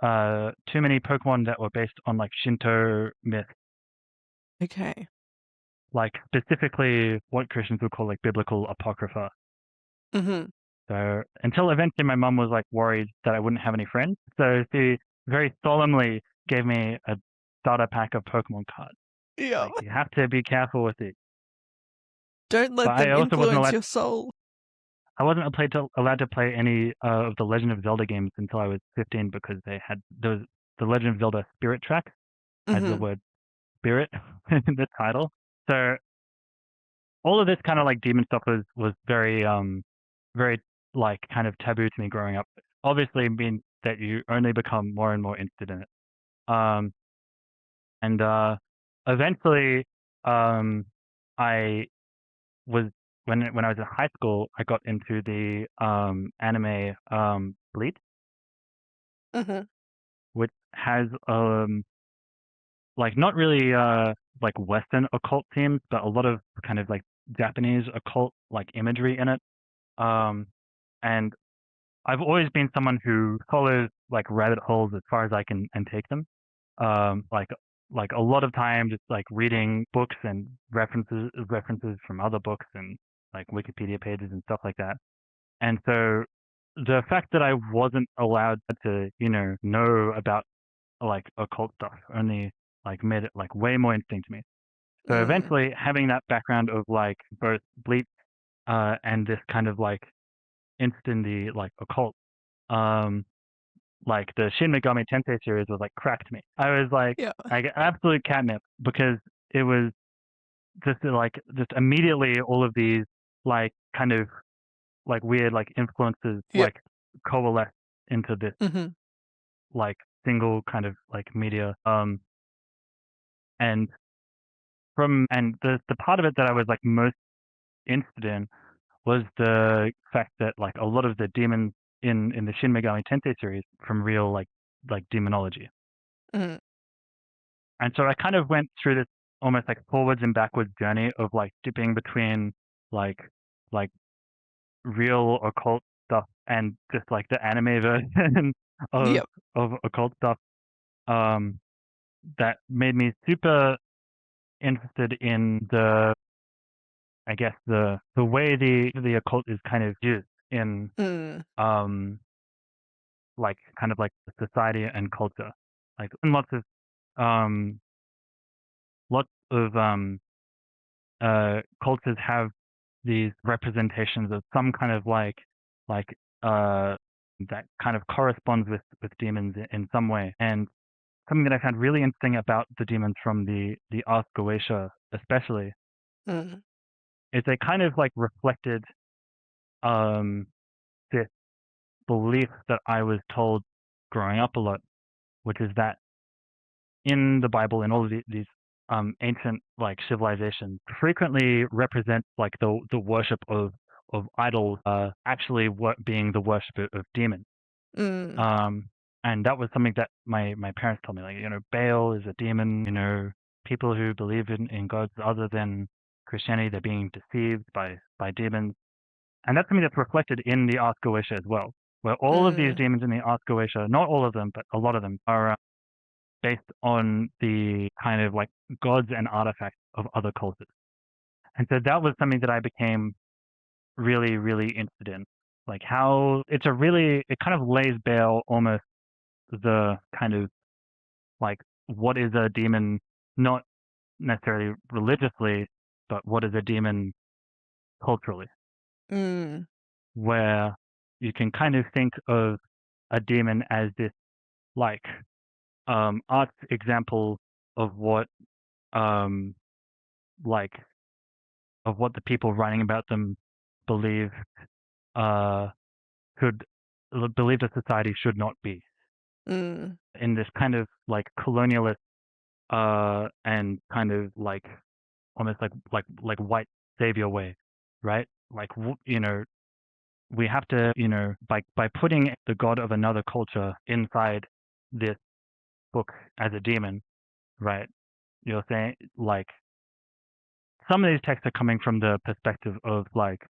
that were based on like Shinto myth, Okay. like specifically what Christians would call like biblical apocrypha. Mm-hmm. So until eventually my mum was like worried that I wouldn't have any friends, so she very solemnly gave me a starter pack of Pokemon cards. Yeah. Like you have to be careful with it. Don't let But them I also wasn't influence allowed. your soul. I wasn't allowed to play any of the Legend of Zelda games until I was 15 because there was the Legend of Zelda Spirit track has the Mm-hmm. word spirit in the title. So all of this kind of like demon stuff was very very like kind of taboo to me growing up. Obviously mean that you only become more and more interested in it. Um and eventually I was when I was in high school I got into the anime Bleach, Mm-hmm. which has like not really like Western occult themes, but a lot of kind of like Japanese occult like imagery in it. And I've always been someone who follows like rabbit holes as far as I can and take them. Like a lot of times it's like reading books and references from other books and like Wikipedia pages and stuff like that. And so the fact that I wasn't allowed to, know about like occult stuff only like made it like way more interesting to me. So Mm. eventually, having that background of like both bleep and this kind of like interest in the like occult, like the Shin Megami Tensei series was like cracked me. I was like, Yeah. I get absolute catnip because it was just immediately all of these like kind of like weird like influences Yeah. like coalesce into this Mm-hmm. like single kind of like media. And the part of it that I was like most interested in was the fact that like a lot of the demons in the Shin Megami Tensei series from real like demonology. Mm-hmm. And so I kind of went through this almost like forwards and backwards journey of like dipping between like like real occult stuff and just like the anime version of Yep. of occult stuff. Um, that made me super interested in the I guess the way the occult is kind of used in Mm. um like kind of like society and culture. Like in um lots of cultures have these representations of some kind of like that kind of corresponds with demons in some way. And something that I found really interesting about the demons from the Ask Goetia especially Mm. is they kind of like reflected um this belief that I was told growing up a lot, which is that in the Bible and all of these ancient like civilizations frequently represent like the worship of idols actually being the worship of demons. Mm. Um, and that was something that my parents told me, like, Baal is a demon, people who believe in gods other than Christianity, they're being deceived by demons. And that's something that's reflected in the Ask Goetia as well, where all of these Mm. demons in the Ask Goetia, not all of them, but a lot of them, are based on the kind of like gods and artifacts of other cultures. And so that was something that I became really, really interested in. Like how it kind of lays bare almost the kind of like what is a demon, not necessarily religiously, but what is a demon culturally, Mm. where you can kind of think of a demon as this like art example of what um like of what the people writing about them believe uh could believe that society should not be Mm. in this kind of like colonialist and kind of like almost like white savior way, right? Like we have to by putting the god of another culture inside this book as a demon, right? You're saying like some of these texts are coming from the perspective of like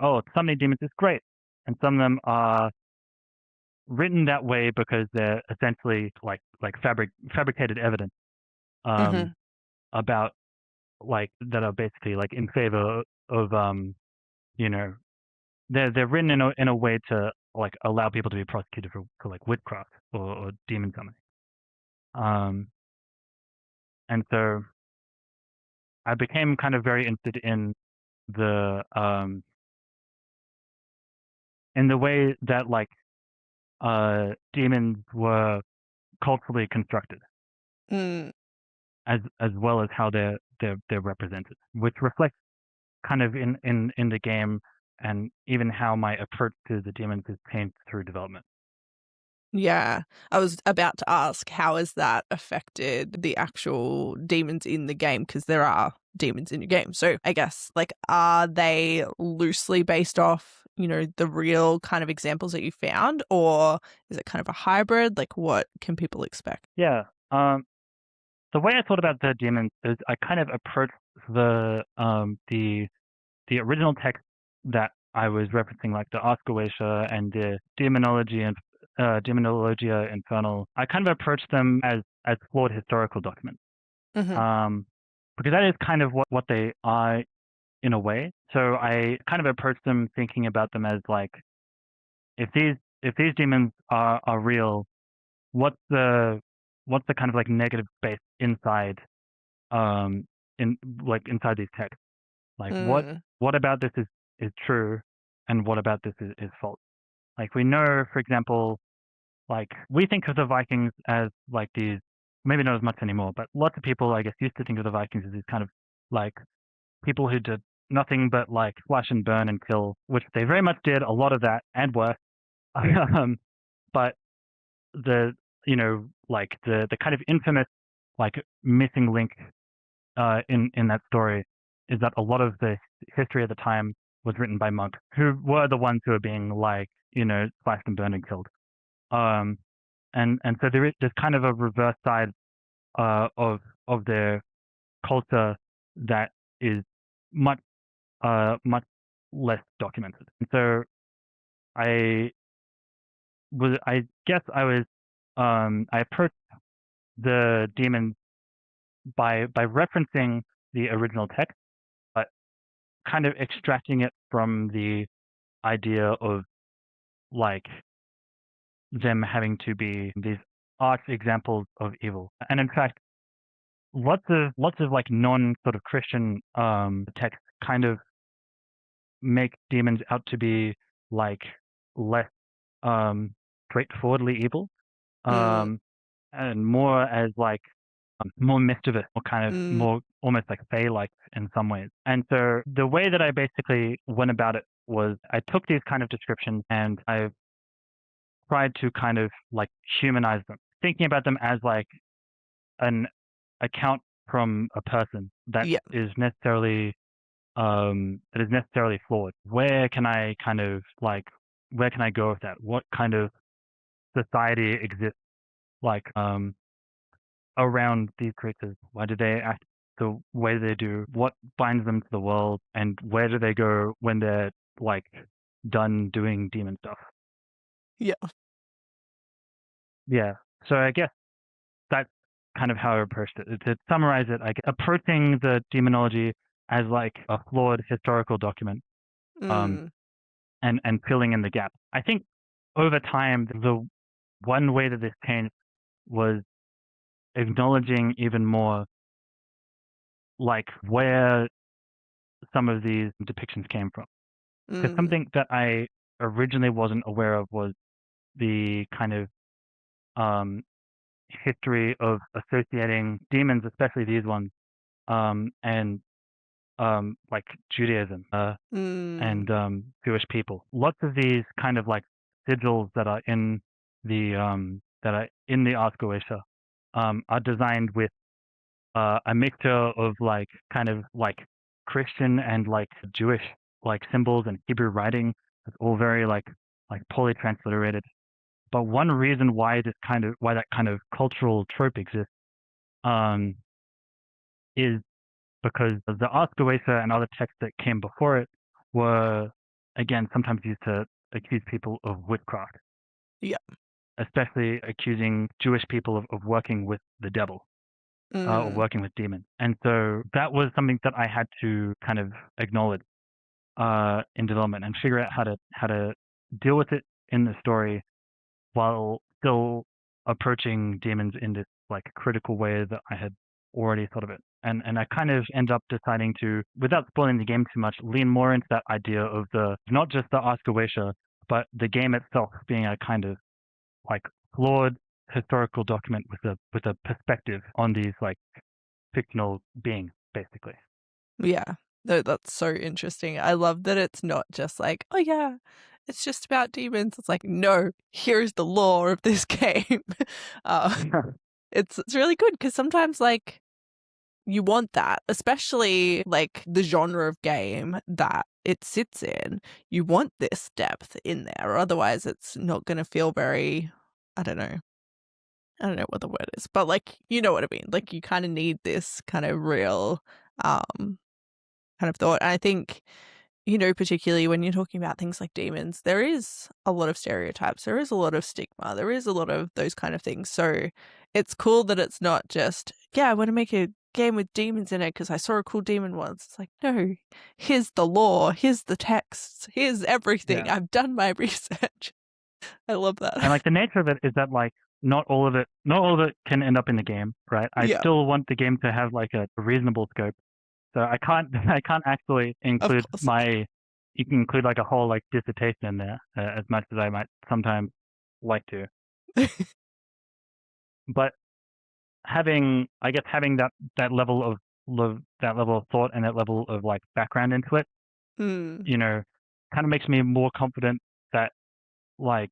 oh, summoning demons is great, and some of them are written that way because they're essentially like fabricated evidence Mm-hmm. um about like that are basically like in favor of you know they're written in a way to like allow people to be prosecuted for like witchcraft or demon summoning. Um and so I became kind of very interested the um in the way that like demons were culturally constructed Mm. as well as how they're represented, which reflects kind of in the game and even how my approach to the demons has changed through development. Yeah, I was about to ask, how has that affected the actual demons in the game? Because there are demons in your game. So I guess, like, are they loosely based off, the real kind of examples that you found? Or is it kind of a hybrid? Like, what can people expect? Yeah. The way I thought about the demons is I kind of approached the original text that I was referencing, like the Oscoatia and the Demonology and Demonologia Infernal. I kind of approached them as flawed historical documents, Mm-hmm. um, because that is kind of what they are in a way. So I kind of approached them thinking about them as like if these demons are real, what's the what's the kind of like negative space inside um inside these texts. Like Mm. what about this is true, and what about this is false? Like we know, for example, like we think of the Vikings as like these, maybe not as much anymore, but lots of people I guess used to think of the Vikings as these kind of like people who did nothing but like slash and burn and kill, which they very much did a lot of that and worse. But the like the kind of infamous like missing link in that story is that a lot of the history at the time was written by monks who were the ones who were being like slashed and burned and killed. And so there's kind of a reverse side of their culture that is much much less documented. And so I guess I approached the demons by referencing the original text, but kind of extracting it from the idea of like them having to be these arch examples of evil. And in fact, lots of like non sort of Christian texts kind of make demons out to be like less straightforwardly evil, Mm. and more as like more mischievous, or kind of Mm. more almost like Fey-like in some ways. And so the way that I basically went about it was I took these kind of descriptions and I tried to kind of like humanize them, thinking about them as like an account from a person that Yeah. is necessarily flawed. Where can I go with that? What kind of society exists like around these creatures? Why do they act the way they do? What binds them to the world? And where do they go when they're like done doing demon stuff? Yeah. Yeah. So I guess that's kind of how I approached it. To summarize it, I guess, approaching the demonology as like a flawed historical document, um, Mm. and filling in the gap. I think over time, the one way that this changed was acknowledging even more like where some of these depictions came from. Because Mm. something that I originally wasn't aware of was the kind of um, history of associating demons, especially these ones, and like Judaism Mm. and Jewish people. Lots of these kind of like sigils that are in the Ars Goetia are designed with a mixture of like kind of like Christian and like Jewish like symbols and Hebrew writing. It's all very like poorly transliterated. But one reason why that kind of cultural trope exists um, is because the Ars Goetia and other texts that came before it were again sometimes used to accuse people of witchcraft, Yeah. especially accusing Jewish people of working with the devil. Or Mm. working with demons. And so that was something that I had to kind of acknowledge in development and figure out how to deal with it in the story while still approaching demons in this like critical way that I had already thought of it. And I kind of end up deciding to, without spoiling the game too much, lean more into that idea of the not just the Ars Goetia, but the game itself being a kind of like flawed historical document with a perspective on these like fictional beings, basically. Yeah. No, that's so interesting. I love that it's not just like, oh yeah, it's just about demons. It's like, no, here's the lore of this game. uh, it's really good because sometimes like you want that, especially like the genre of game that it sits in. You want this depth in there, or otherwise it's not going to feel very, I don't know. I don't know what the word is, but like, you know what I mean? Like you kind of need this kind of real, um, kind of thought. And I think, particularly when you're talking about things like demons, there is a lot of stereotypes, there is a lot of stigma, there is a lot of those kind of things. So it's cool that it's not just, yeah, I want to make a game with demons in it because I saw a cool demon once. It's like, no, here's the lore, here's the texts, here's everything. Yeah. I've done my research. I love that. And like the nature of it is that like not all of it can end up in the game, right? I Yeah. still want the game to have like a reasonable scope. So I can't I can't actually Of include course. my. You can include like a whole like dissertation in there, as much as I might sometimes like to. But having that level of that level of thought and that level of like background into it, Hmm. you know, kind of makes me more confident that like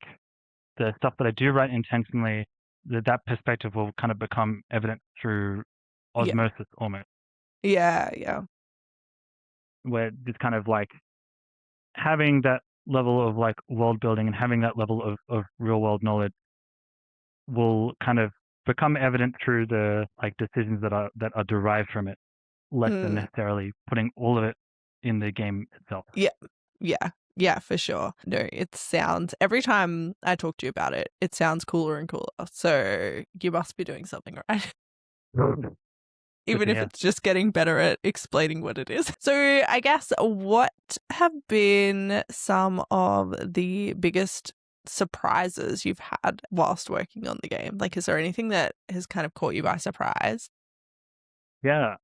the stuff that I do write intentionally, that perspective will kind of become evident through Yeah. osmosis almost, Yeah. Yeah. where it's kind of like having that level of like world building and having that level of real world knowledge will kind of become evident through the like decisions that are derived from it, less than Mm. necessarily putting all of it in the game itself. Yeah. Yeah. Yeah, for sure. No, it sounds, every time I talk to you about it, it sounds cooler and cooler. So you must be doing something right. Good Even to if hear. it's just getting better at explaining what it is. So I guess what have been some of the biggest surprises you've had whilst working on the game? Like, is there anything that has kind of caught you by surprise? Yeah.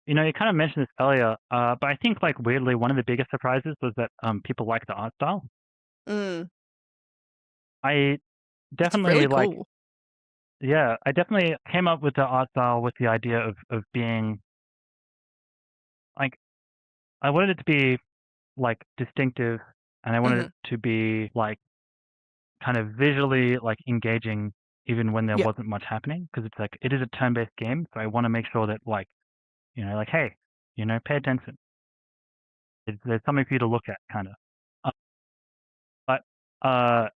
You kind of mentioned this earlier, but I think like weirdly one of the biggest surprises was that people like the art style. Mm, I it's really definitely like, cool. yeah, I definitely came up with the art style with the idea of being like, I wanted it to be like distinctive, and I wanted Hmm. it to be like kind of visually like engaging even when there Yeah. wasn't much happening, because it's like it is a turn-based game, so I want to make sure that like like, hey, pay attention. There's something for you to look at, kind of. But uh,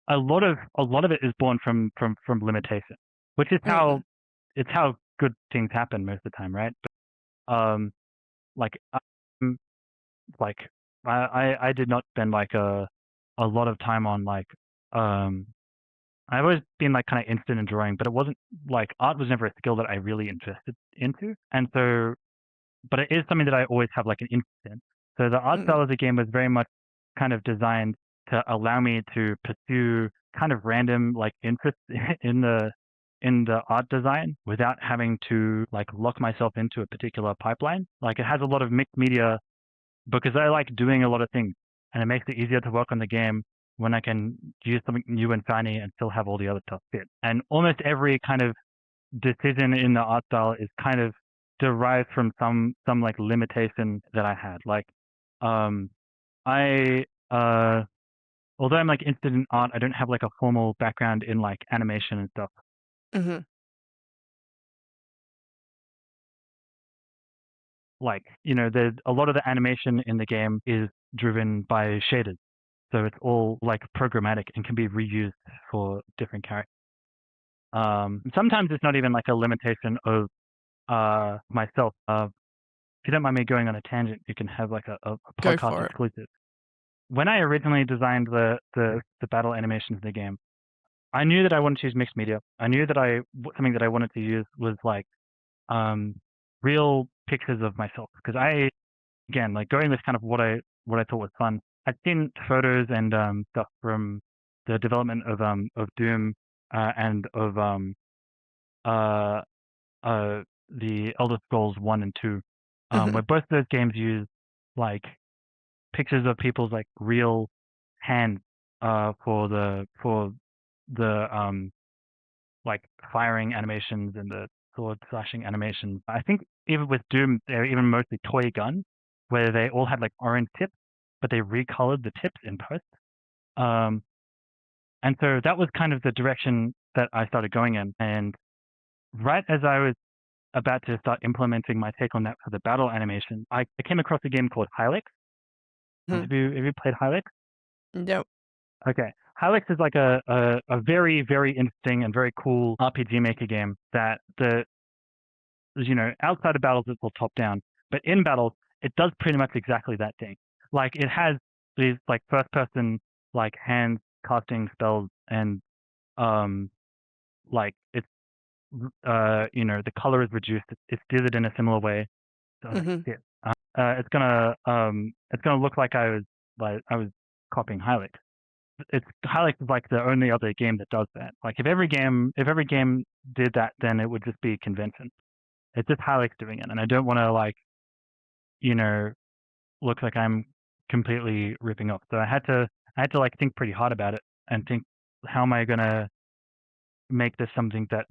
a lot of it is born from limitation, which is Mm, how good things happen most of the time, right? But, like um, like I did not spend like a lot of time on like um I've always been like kind of interested in drawing, but it wasn't like art was never a skill that I really interested into, and so but it is something that I always have like an interest in. So the art mm, style of the game was very much kind of designed to allow me to pursue kind of random like interests in the art design without having to like lock myself into a particular pipeline. Like it has a lot of mixed media because I like doing a lot of things, and it makes it easier to work on the game when I can use something new and shiny and still have all the other stuff fit. And almost every kind of decision in the art style is kind of derived from some like limitation that I had. Like, um, I although I'm like interested in art, I don't have like a formal background in like animation and stuff. hmm Like, there's a lot of the animation in the game is driven by shaders, so it's all like programmatic and can be reused for different characters. Sometimes it's not even like a limitation of myself. If you don't mind me going on a tangent, you can have like a Go podcast for it. exclusive. When I originally designed the battle animations of the game, I knew that I wanted to use mixed media. I knew that something that I wanted to use was like um, real pictures of myself, because again, like going with kind of what I thought was fun. I'd seen photos and stuff from the development of Doom and of uh the Elder Scrolls 1 and 2, Hmm. where both of those games use like pictures of people's like real hands for the like firing animations and the sword slashing animations. I think even with Doom, they're even mostly toy guns, where they all had like orange tips, but they recolored the tips in post. Um, and so that was kind of the direction that I started going in. And right as I was about to start implementing my take on that for the battle animation, I came across a game called Hylic. Have you played Hylic? No. Okay. Hylic is like a very, very interesting and very cool RPG maker game that outside of battles it's all top down, but in battles it does pretty much exactly that thing. Like it has these like first person like hands casting spells, and um like it's the color is reduced. It's did it in a similar way. So I was like, Hmm. shit. It's gonna look like I was copying Hylic. It's Hylic is like the only other game that does that. Like if every game did that, then it would just be convention. It's just Alex doing it, and I don't want to like, look like I'm completely ripping off. So I had to like think pretty hard about it and think, how am I gonna make this something that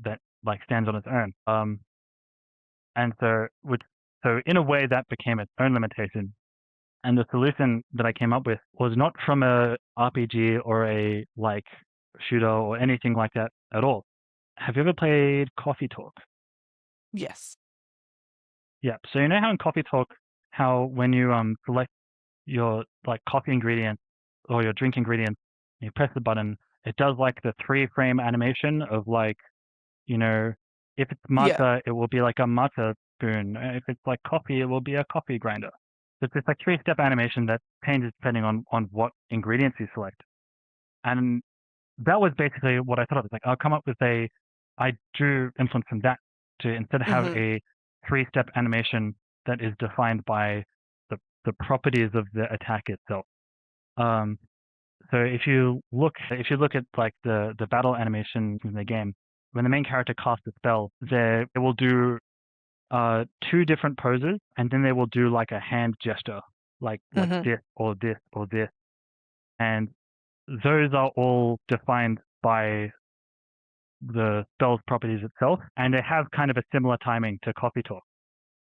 like stands on its own? And so in a way that became its own limitation. And the solution that I came up with was not from a RPG or a like shooter or anything like that at all. Have you ever played Coffee Talk? Yes. Yeah. So you know how in Coffee Talk, how when you select your like coffee ingredients or your drink ingredients, you press the button, it does like the 3-frame animation of like, if it's Yeah. matcha, it will be like a matcha spoon. If it's like coffee, it will be a coffee grinder. So it's this like 3-step animation that changes depending on what ingredients you select. And that was basically what I thought of. It's like, I'll come up with I drew influence from that to instead have Mm-hmm. a 3-step animation that is defined by the properties of the attack itself. So if you look at like the battle animation in the game, when the main character casts a spell, it will do 2 different poses, and then they will do like a hand gesture, like Mm-hmm. this or this or this, and those are all defined by the spell's properties itself, and they have kind of a similar timing to Coffee Talk,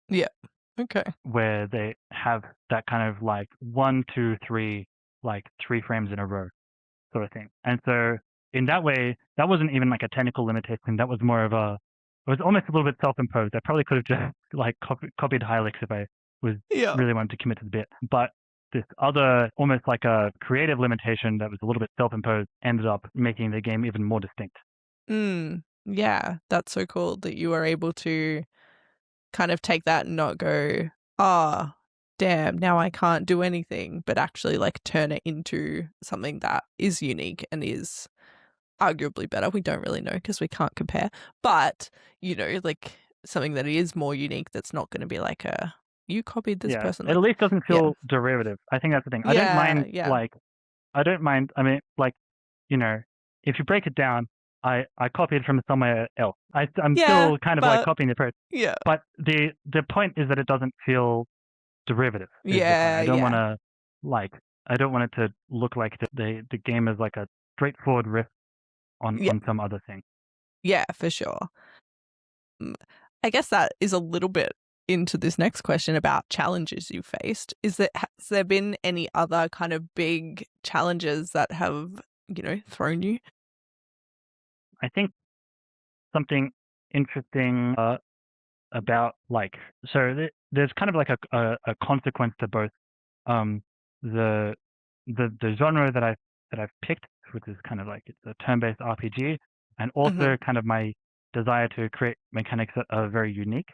Yeah. Okay. where they have that kind of like 1, 2, 3, like 3 frames in a row sort of thing. And so in that way, that wasn't even like a technical limitation. That was more of it was almost a little bit self-imposed. I probably could have just like copied Hilux if I was Yeah. really wanted to commit to the bit. But this other, almost like a creative limitation that was a little bit self-imposed, ended up making the game even more distinct. Yeah, that's so cool that you were able to kind of take that and not go, ah, damn, now I can't do anything, but actually like turn it into something that is unique and is arguably better. We don't really know because we can't compare, but like something that is more unique that's not going to be like you copied this Yeah, person. it at Like, least doesn't yeah, feel derivative. I think that's the thing. yeah, yeah, I don't mind. I mean, like, if you break it down, I copied from somewhere else. I'm yeah, still kind of like but copying the first. yeah, But the point is that it doesn't feel derivative is the point. yeah, yeah, I don't want it to look like the game is like a straightforward riff on yeah, some other thing. yeah, for sure. I guess that is a little bit into this next question about challenges you faced. Has there been any other kind of big challenges that have, thrown you? I think something interesting about like, so there's kind of like a consequence to both um the genre that I've picked, which is kind of like it's a turn-based RPG, and Mm-hmm. also kind of my desire to create mechanics that are very unique,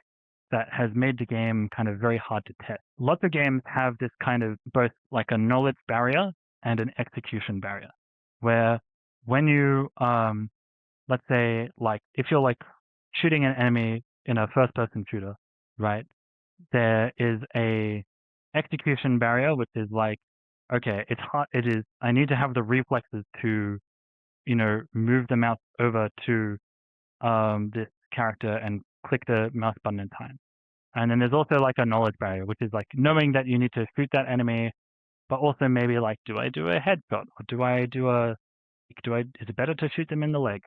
that has made the game kind of very hard to test. Lots of games have this kind of both like a knowledge barrier and an execution barrier, where when you let's say like if you're like shooting an enemy in a first-person shooter, right? There is a execution barrier, which is like, okay, it's hard. I need to have the reflexes to, move the mouse over to this character and click the mouse button in time. And then there's also like a knowledge barrier, which is like knowing that you need to shoot that enemy, but also maybe like, do I do a headshot or is it better to shoot them in the leg?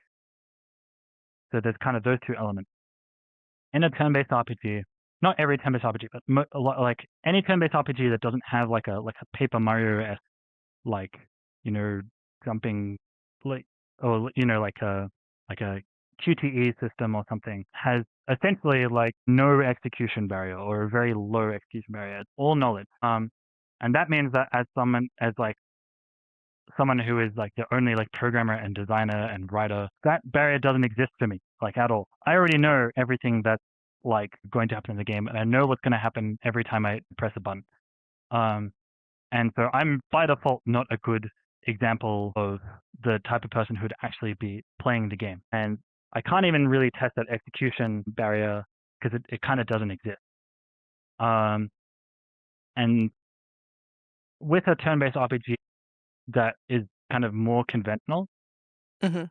So there's kind of those 2 elements. In a turn-based RPG, not every turn-based RPG, but a lot, like any turn-based RPG that doesn't have like a Paper Mario-esque, like, jumping, like, or like a QTE system or something, has essentially like no execution barrier or a very low execution barrier. It's all knowledge. And that means that as like someone who is like the only like programmer and designer and writer, that barrier doesn't exist for me, like at all. I already know everything that's like going to happen in the game, and I know what's going to happen every time I press a button. And so I'm by default not a good example of the type of person who'd actually be playing the game. And I can't even really test that execution barrier because it kind of doesn't exist. And with a turn-based RPG that is kind of more conventional, Mm-hmm.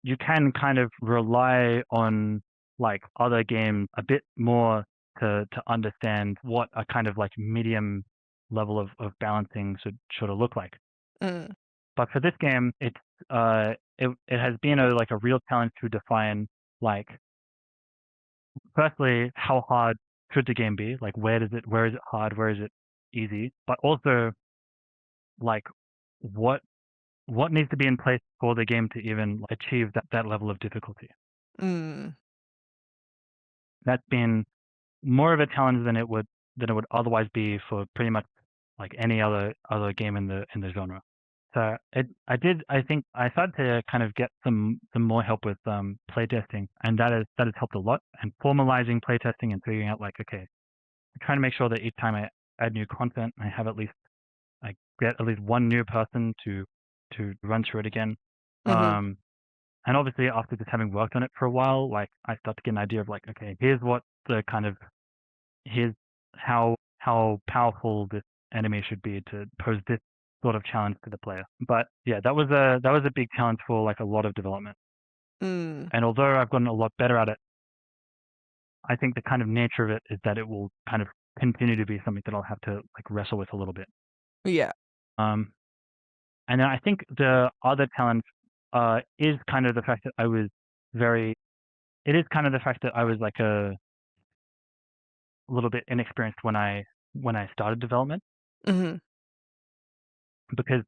you can kind of rely on like other games a bit more to understand what a kind of like medium level of balancing should look like. Mm. But for this game, it has been a real challenge to define, like, firstly, how hard should the game be? Like, where is it hard? Where is it easy? But also, like, what needs to be in place for the game to even achieve that level of difficulty? Mm. That's been more of a challenge than it would otherwise be for pretty much like any other game in the genre. So I think I started to kind of get some more help with playtesting, and that has helped a lot. And formalizing playtesting and figuring out, like, okay, I'm trying to make sure that each time I add new content, I get at least one new person to run through it again. Mm-hmm. And obviously, after just having worked on it for a while, like, I start to get an idea of, like, okay, here's how powerful this enemy should be to pose this sort of challenge to the player. But yeah, that was a big challenge for like a lot of development. Mm. And although I've gotten a lot better at it, I think the kind of nature of it is that it will kind of continue to be something that I'll have to like wrestle with a little bit. Yeah. And then I think the other challenge is kind of the fact that it is kind of the fact that I was like a little bit inexperienced when I started development, Mm-hmm. because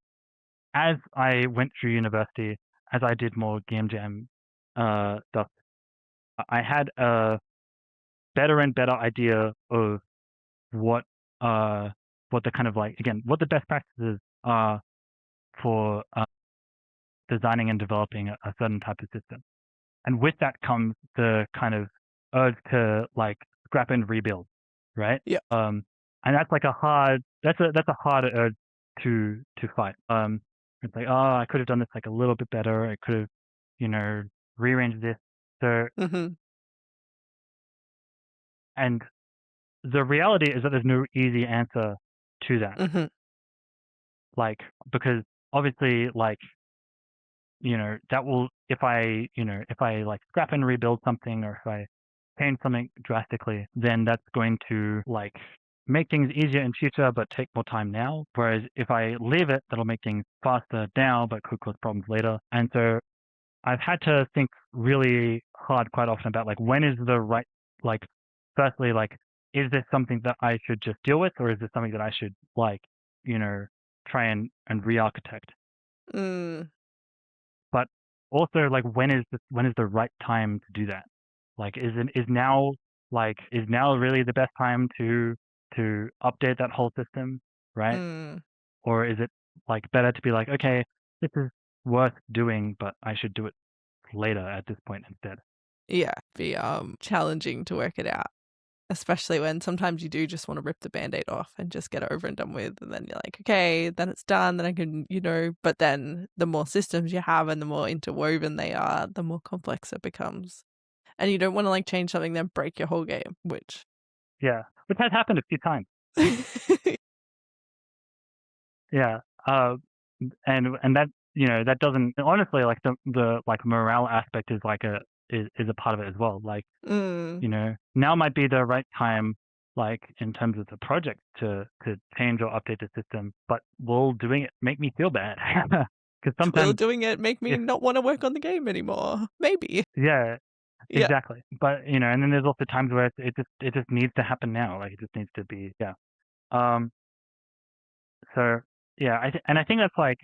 as I went through university, as I did more game jam stuff, I had a better and better idea of what the kind of, like, again, what the best practices are for designing and developing a certain type of system. And with that comes the kind of urge to like scrap and rebuild, right? Yeah. And that's like a hard urge to fight. It's like, oh, I could have done this like a little bit better. I could have, rearranged this. So, Mm-hmm. and the reality is that there's no easy answer to that. Mm-hmm. Like, because obviously, like, that will, if I like scrap and rebuild something, or if I change something drastically, then that's going to like make things easier in future but take more time now. Whereas if I leave it, that'll make things faster now but could cause problems later. And so I've had to think really hard quite often about, like, when is the right, like, firstly, like, is this something that I should just deal with, or is this something that I should, like, try and re-architect? Mm. But also, like, when is the right time to do that? Like, is now really the best time to update that whole system, right? Mm. Or is it like better to be like, okay, this is worth doing, but I should do it later at this point instead? Yeah. Be challenging to work it out. Especially when sometimes you do just want to rip the Band-Aid off and just get it over and done with. And then you're like, okay, then it's done. Then I can, but then the more systems you have and the more interwoven they are, the more complex it becomes. And you don't want to like change something, then break your whole game, which. Yeah, which has happened a few times. Yeah. And that, that doesn't, honestly, like, the like morale aspect is like is a part of it as well. Like, Mm. now might be the right time, like, in terms of the project, to change or update the system, but will doing it make me feel bad? Because Will sometimes, doing it make me if not want to work on the game anymore? Maybe. yeah, Yeah. exactly. But and then there's also times where it just needs to happen now. Like, it just needs to be, yeah. Um. So yeah, I think that's like,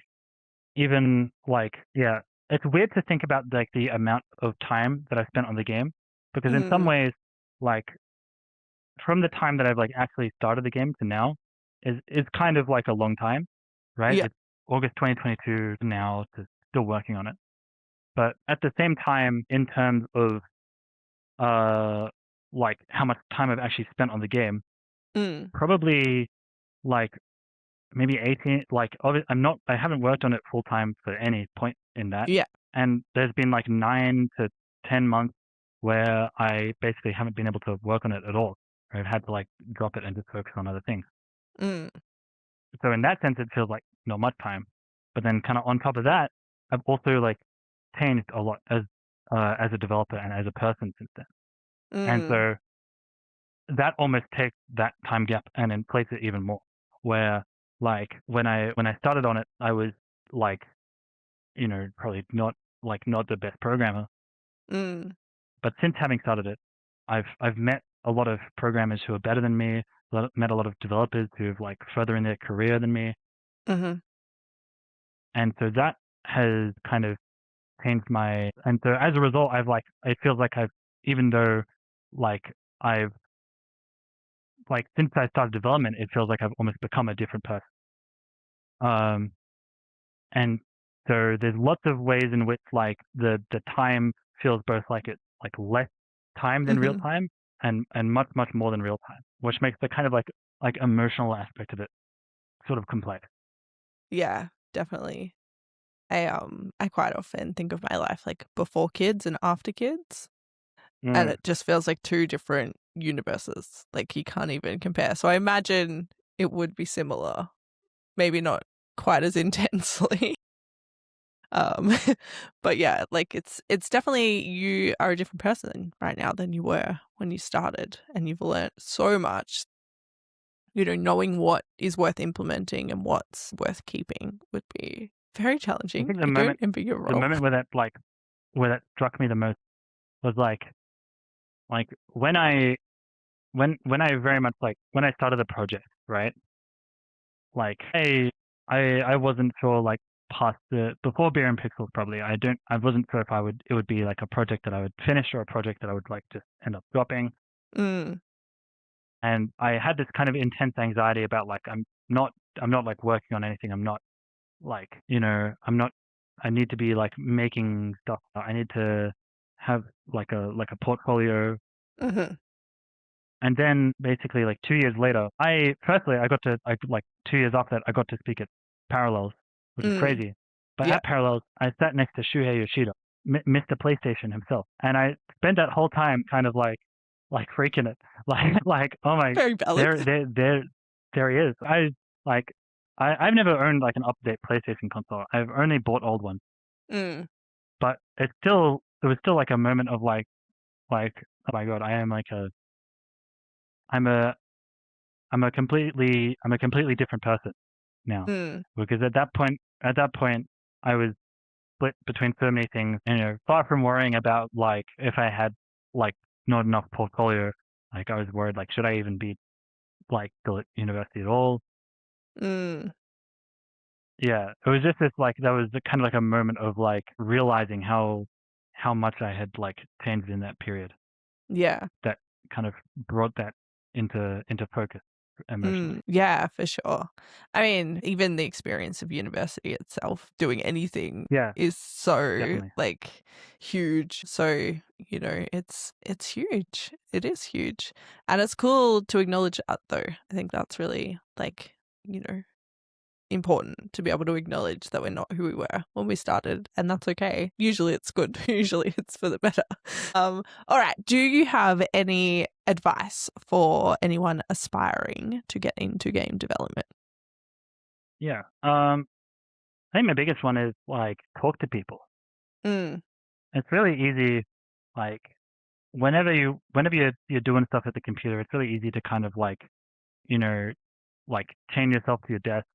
even like, yeah, it's weird to think about like the amount of time that I spent on the game, because in some Mm. ways, like, from the time that I've like actually started the game to now is kind of like a long time, right? Yeah. It's August 2022 to now, to still working on it. But at the same time, in terms of uh like how much time I've actually spent on the game, Mm. probably like maybe 18. Like, I haven't worked on it full time for any point in that. Yeah. And there's been like 9 to 10 months where I basically haven't been able to work on it at all. I've had to like drop it and just focus on other things. Mm. So in that sense, it feels like not much time. But then, kind of on top of that, I've also like changed a lot as a developer and as a person since then. And Mm. so that almost takes that time gap and inflates it even more. Where like when I started on it, I was like, probably not the best programmer. Mm. But since having started it, I've met a lot of programmers who are better than me, met a lot of developers who've like further in their career than me. Mm-hmm. And so that has kind of changed and so as a result, it feels like even though like I've, like, since I started development, it feels like I've almost become a different person. Um, and so there's lots of ways in which like the time feels both like it's like less time than real Mm-hmm. time and much, much more than real time, which makes the kind of like emotional aspect of it sort of complex. Yeah, definitely. I quite often think of my life like before kids and after kids, and Mm. it just feels like two different universes. Like you can't even compare. So I imagine it would be similar, maybe not quite as intensely. Um, but yeah, like it's definitely you are a different person right now than you were when you started, and you've learned so much. Knowing what is worth implementing and what's worth keeping would be very I challenging. think I don't envy your the role. moment where that struck me the most was like when I very much like when I started the project, right? Like I wasn't sure like past the before Beer and Pixels probably. I wasn't sure if it would be like a project that I would finish or a project that I would like just end up dropping. Mm. And I had this kind of intense anxiety about like I'm not like working on anything. I'm not like, I'm not I need to be like making stuff. I need to have like a portfolio. Mhm. And then basically like 2 years later, I like 2 years after that, I got to speak at Parallels, which is Mm. crazy. But Yeah. at Parallels, I sat next to Shuhei Yoshida, Mr. PlayStation himself, and I spent that whole time kind of like freaking it, like oh my, Very valid. there he is. Like I've never owned like an up-to-date PlayStation console. I've only bought old ones, Mm. but it was still like a moment of like oh my god, I'm a I'm a completely different person now, Mm. because at that point I was split between so many things. Far from worrying about like if I had like not enough portfolio, like I was worried like should I even be like still at university at all? Mm. Yeah, it was just this like that was kind of like a moment of like realizing how much I had like changed in that period. Yeah. That kind of brought that into focus emotionally. Yeah, for sure. I mean, even the experience of university itself, doing anything Yeah, is so definitely. like huge. So, it's huge. It is huge. And it's cool to acknowledge that though. I think that's really like, you know, important to be able to acknowledge that we're not who we were when we started, and that's okay. Usually it's good. Usually it's for the better. All right. Do you have any advice for anyone aspiring to get into game development? Yeah. I think my biggest one is like talk to people. Mm. It's really easy, like whenever you're doing stuff at the computer, it's really easy to kind of like, you know, like chain yourself to your desk,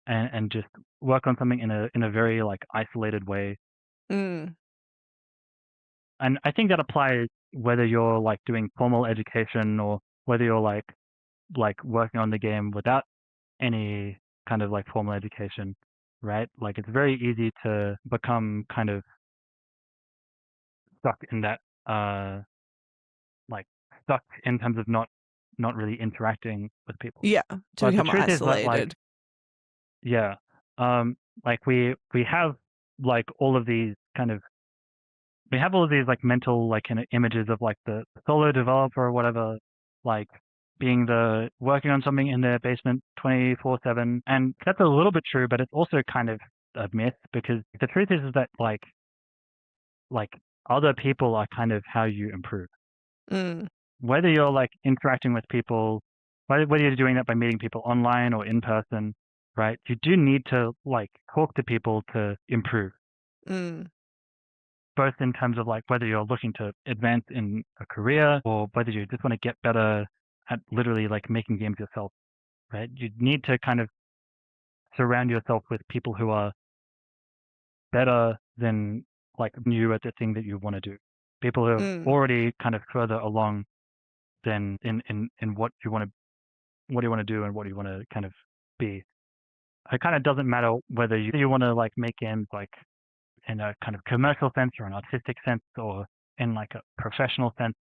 and just work on something in a very like isolated way. Mm. And I think that applies whether you're like doing formal education or whether you're like working on the game without any kind of like formal education, right? Like it's very easy to become kind of stuck in that like stuck in terms of not really interacting with people. Yeah, to But the become truth is that like isolated. yeah, like we have like all of these kind of we have all of these like mental like kind of images of like the solo developer or whatever, like being the working on something in their basement 24/7, and that's a little bit true, but it's also kind of a myth because the truth is that like other people are kind of how you improve. Mm. Whether you're like interacting with people, whether you're doing that by meeting people online or in person, right? You do need to like talk to people to improve. Mm. both in terms of like whether you're looking to advance in a career or whether you just want to get better at literally like making games yourself, right? You need to kind of surround yourself with people who are better than like you at the thing that you want to do. People who have already kind of further along than in what you want to do and what you want to kind of be. It kind of doesn't matter whether you want to like make games like in a kind of commercial sense or an artistic sense or in like a professional sense.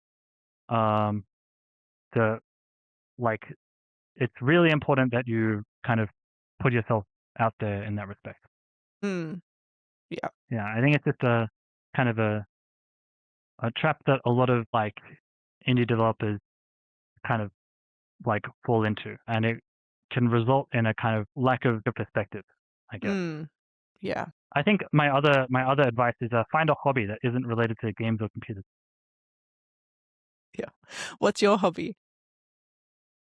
It's really important that you kind of put yourself out there in that respect. Yeah. Yeah, I think it's just a kind of a trap that a lot of like indie developers kind of like fall into, and it can result in a kind of lack of perspective, I guess. Yeah. I think my other advice is find a hobby that isn't related to games or computers. Yeah. What's your hobby?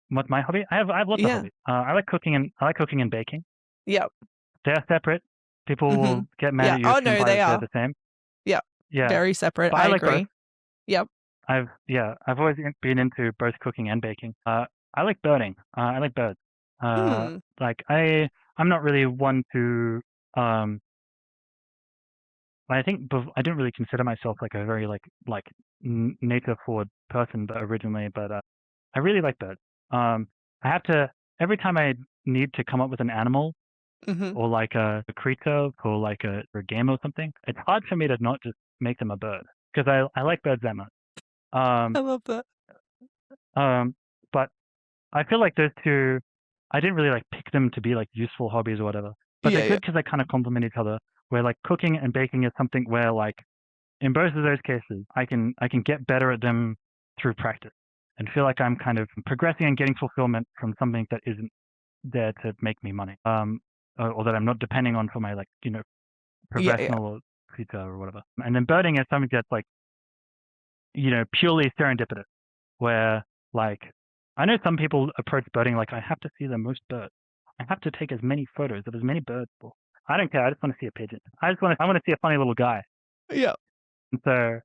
What's my hobby? I have lots of hobbies. I like cooking and baking. Yep. They're separate. People will get mad at you if you imply that they're the same. Yep. Yeah. Very separate. But I like agree. Both. Yep. I've always been into both cooking and baking. I like birding. I like birds. Like I'm not really one to I think I didn't really consider myself like a very like nature forward person originally, but I really like birds. I have to every time I need to come up with an animal or like a creature for like a game or something, it's hard for me to not just make them a bird because I like birds that much. I love that. But I feel like those two, I didn't really like pick them to be like useful hobbies or whatever. But they're good because they kind of complement each other. Where like cooking and baking is something where like in both of those cases, I can get better at them through practice and feel like I'm kind of progressing and getting fulfillment from something that isn't there to make me money. Or that I'm not depending on for my like professional or future or whatever. And then birding is something that's like purely serendipitous, where like I know some people approach birding like I have to see the most birds. I have to take as many photos of as many birds. I don't care. I just want to see a pigeon. I want to see a funny little guy. Yeah. And so,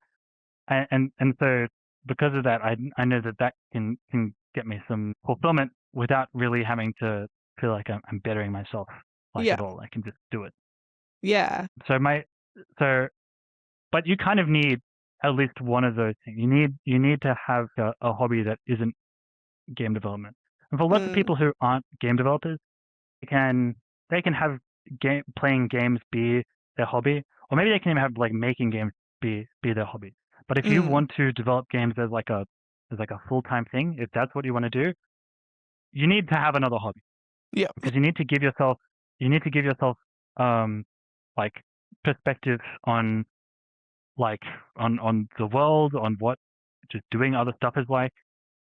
and so because of that, I know that can get me some fulfillment without really having to feel like I'm bettering myself at all. I can just do it. Yeah. But you kind of need at least one of those things. You need to have a hobby that isn't game development. And for lots of people who aren't game developers, they can have playing games be their hobby, or maybe they can even have like making games be their hobby. But if you want to develop games as like a full-time thing, if that's what you want to do, you need to have another hobby. Yeah. Because you need to give yourself like perspective on like on the world, on what just doing other stuff is like.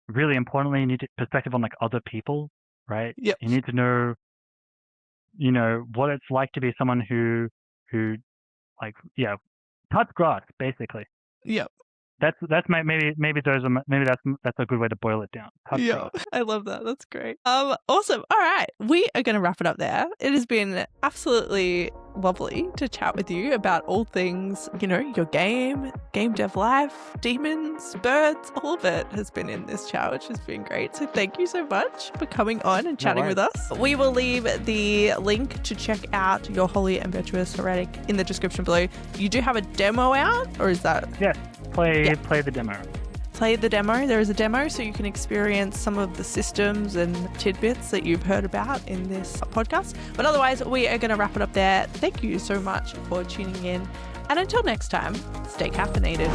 Really importantly, you need perspective on like other people, right? Yep. You need to know what it's like to be someone who like cuts grass basically. Yep. That's maybe that's a good way to boil it down. Yeah, I love that. That's great. Awesome. All right, we are going to wrap it up there. It has been absolutely lovely to chat with you about all things, your game dev life, demons, birds, all of it has been in this chat, which has been great. So thank you so much for coming on and chatting with us. We will leave the link to check out your Holy and Virtuous Heretic in the description below. You do have a demo out, or is that? Yes, play the demo. Play the demo. There is a demo so you can experience some of the systems and tidbits that you've heard about in this podcast. But otherwise, we are going to wrap it up there. Thank you so much for tuning in. And until next time, stay caffeinated.